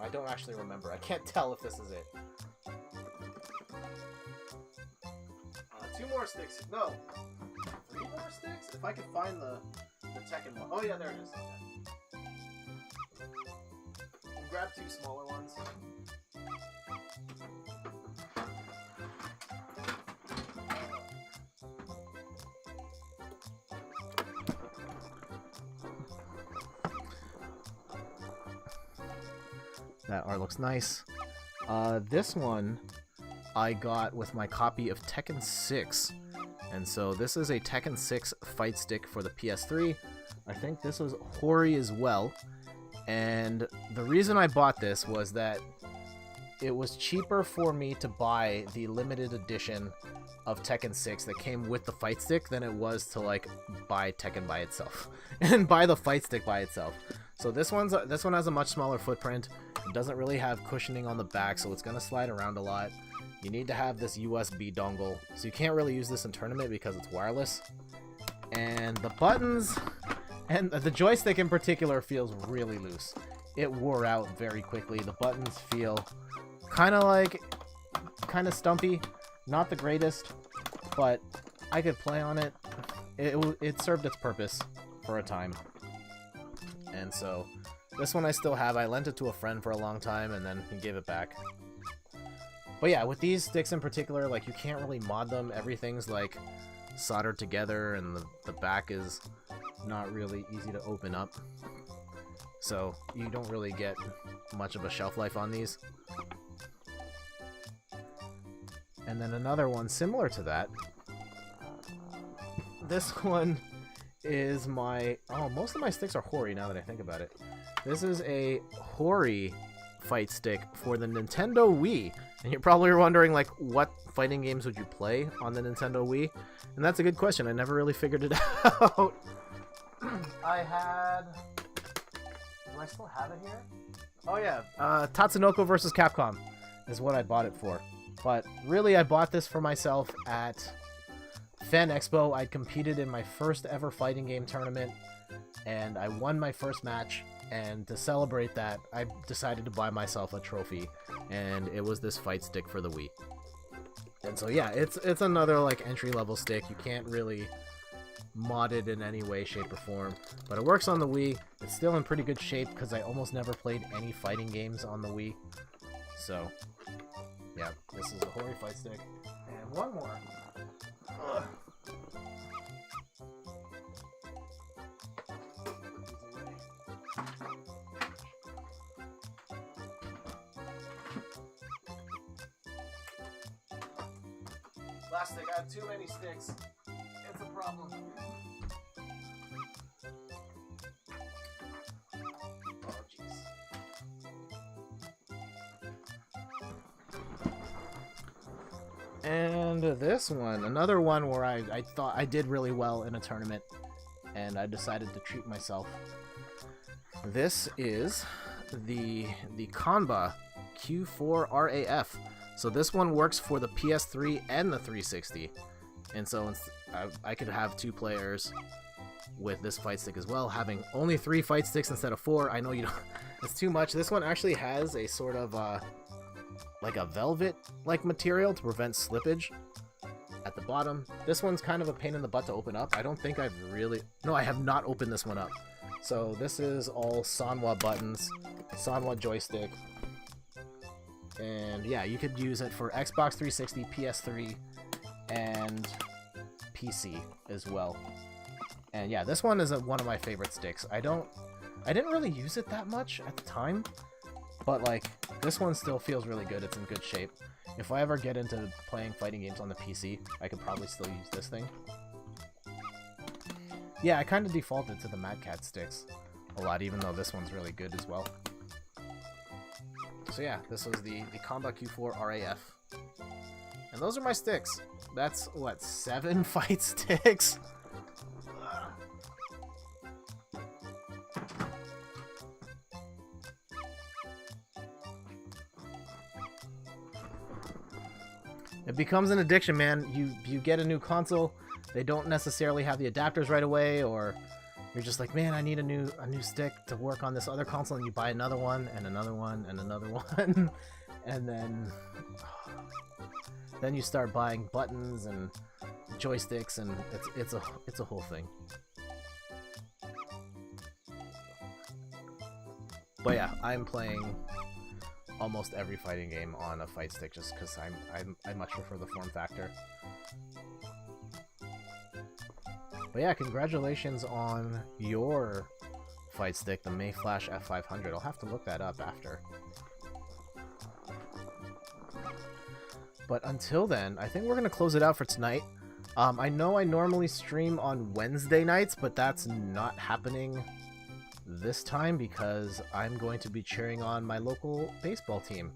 I don't actually remember. I can't tell if this is it. Two more sticks. No. 3 more sticks? If I could find the Tekken one. Oh yeah, there it is. Okay. We'll grab 2 smaller ones. That art looks nice. This one I got with my copy of Tekken 6. And so this is a Tekken 6 fight stick for the PS3. I think this was Hori as well. And the reason I bought this was that it was cheaper for me to buy the limited edition of Tekken 6 that came with the fight stick than it was to like buy Tekken by itself and buy the fight stick by itself. So this one has a much smaller footprint. It doesn't really have cushioning on the back, so it's gonna slide around a lot. You need to have this USB dongle, so you can't really use this in tournament because it's wireless. And the buttons and the joystick in particular feels really loose. It wore out very quickly. The buttons feel kind of stumpy. Not the greatest, but I could play on it. It served its purpose for a time. And so this one I still have. I lent it to a friend for a long time and then he gave it back. But yeah, with these sticks in particular, like, you can't really mod them. Everything's like soldered together and the back is not really easy to open up. So you don't really get much of a shelf life on these. And then another one similar to that. This one is my... Oh, most of my sticks are Hori now that I think about it. This is a Hori fight stick for the Nintendo Wii. And you're probably wondering, like, what fighting games would you play on the Nintendo Wii? And that's a good question. I never really figured it out. I had... Do I still have it here? Oh yeah, Tatsunoko vs. Capcom is what I bought it for. But really, I bought this for myself at Fan Expo. I competed in my first ever fighting game tournament, and I won my first match. And to celebrate that, I decided to buy myself a trophy, and it was this fight stick for the Wii. And so yeah, it's another like entry-level stick. You can't really mod it in any way, shape, or form, but it works on the Wii. It's still in pretty good shape because I almost never played any fighting games on the Wii. So yeah, this is a Hori fight stick. And one more. Ugh. Last stick, I have too many sticks. It's a problem. Oh, jeez. And this one, another one where I thought I did really well in a tournament, and I decided to treat myself. This is the Kanba Q4 RAF. So this one works for the PS3 and the 360. And so I could have 2 players with this fight stick as well, having only 3 fight sticks instead of 4. I know you don't, it's too much. This one actually has a sort of like a velvet-like material to prevent slippage at the bottom. This one's kind of a pain in the butt to open up. I don't think I've really... No, I have not opened this one up. So this is all Sanwa buttons, Sanwa joystick. And yeah, you could use it for Xbox 360, PS3, and PC as well. And yeah, this one is one of my favorite sticks. I didn't really use it that much at the time, but like, this one still feels really good. It's in good shape. If I ever get into playing fighting games on the PC, I could probably still use this thing. Yeah, I kind of defaulted to the Mad Cat sticks a lot, even though this one's really good as well. So yeah, this was the Kanba Q4 RAF. And those are my sticks. That's, what, 7 fight sticks? It becomes an addiction, man. You get a new console, they don't necessarily have the adapters right away, or you're just like, man, I need a new stick to work on this other console, and you buy another one, and another one, and another one, and then you start buying buttons and joysticks, and it's a whole thing. But yeah, I'm playing almost every fighting game on a fight stick just because I much prefer the form factor. But yeah, congratulations on your fight stick, the Mayflash F500. I'll have to look that up after. But until then, I think we're going to close it out for tonight. I know I normally stream on Wednesday nights, but that's not happening this time because I'm going to be cheering on my local baseball team.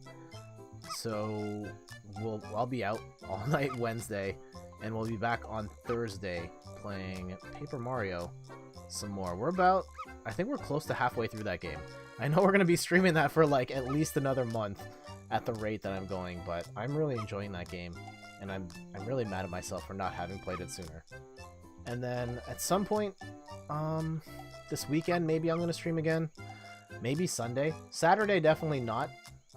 So I'll be out all night Wednesday, and we'll be back on Thursday playing Paper Mario some more. I think we're close to halfway through that game. I know we're going to be streaming that for like at least another month at the rate that I'm going, but I'm really enjoying that game, and I'm really mad at myself for not having played it sooner. And then at some point this weekend, maybe I'm going to stream again. Maybe Sunday. Saturday, definitely not.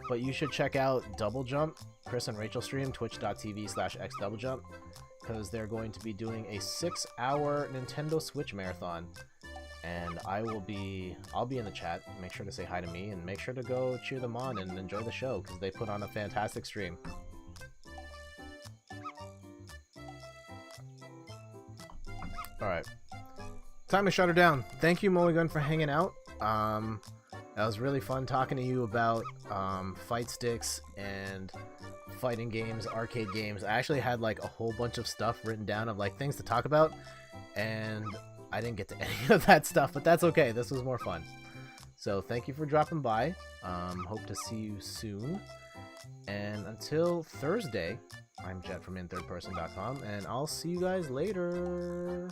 But you should check out Double Jump, Chris and Rachel stream, twitch.tv/xdoublejump, because they're going to be doing a 6-hour Nintendo Switch marathon. And I'll be in the chat. Make sure to say hi to me, and make sure to go cheer them on and enjoy the show, because they put on a fantastic stream. Alright. Time to shut her down. Thank you, Mulligan, for hanging out. That was really fun talking to you about fight sticks and fighting games, arcade games. I actually had like a whole bunch of stuff written down of like things to talk about, and I didn't get to any of that stuff, but that's okay. This was more fun. So thank you for dropping by. Hope to see you soon. And until Thursday, I'm Jet from inthirdperson.com, and I'll see you guys later.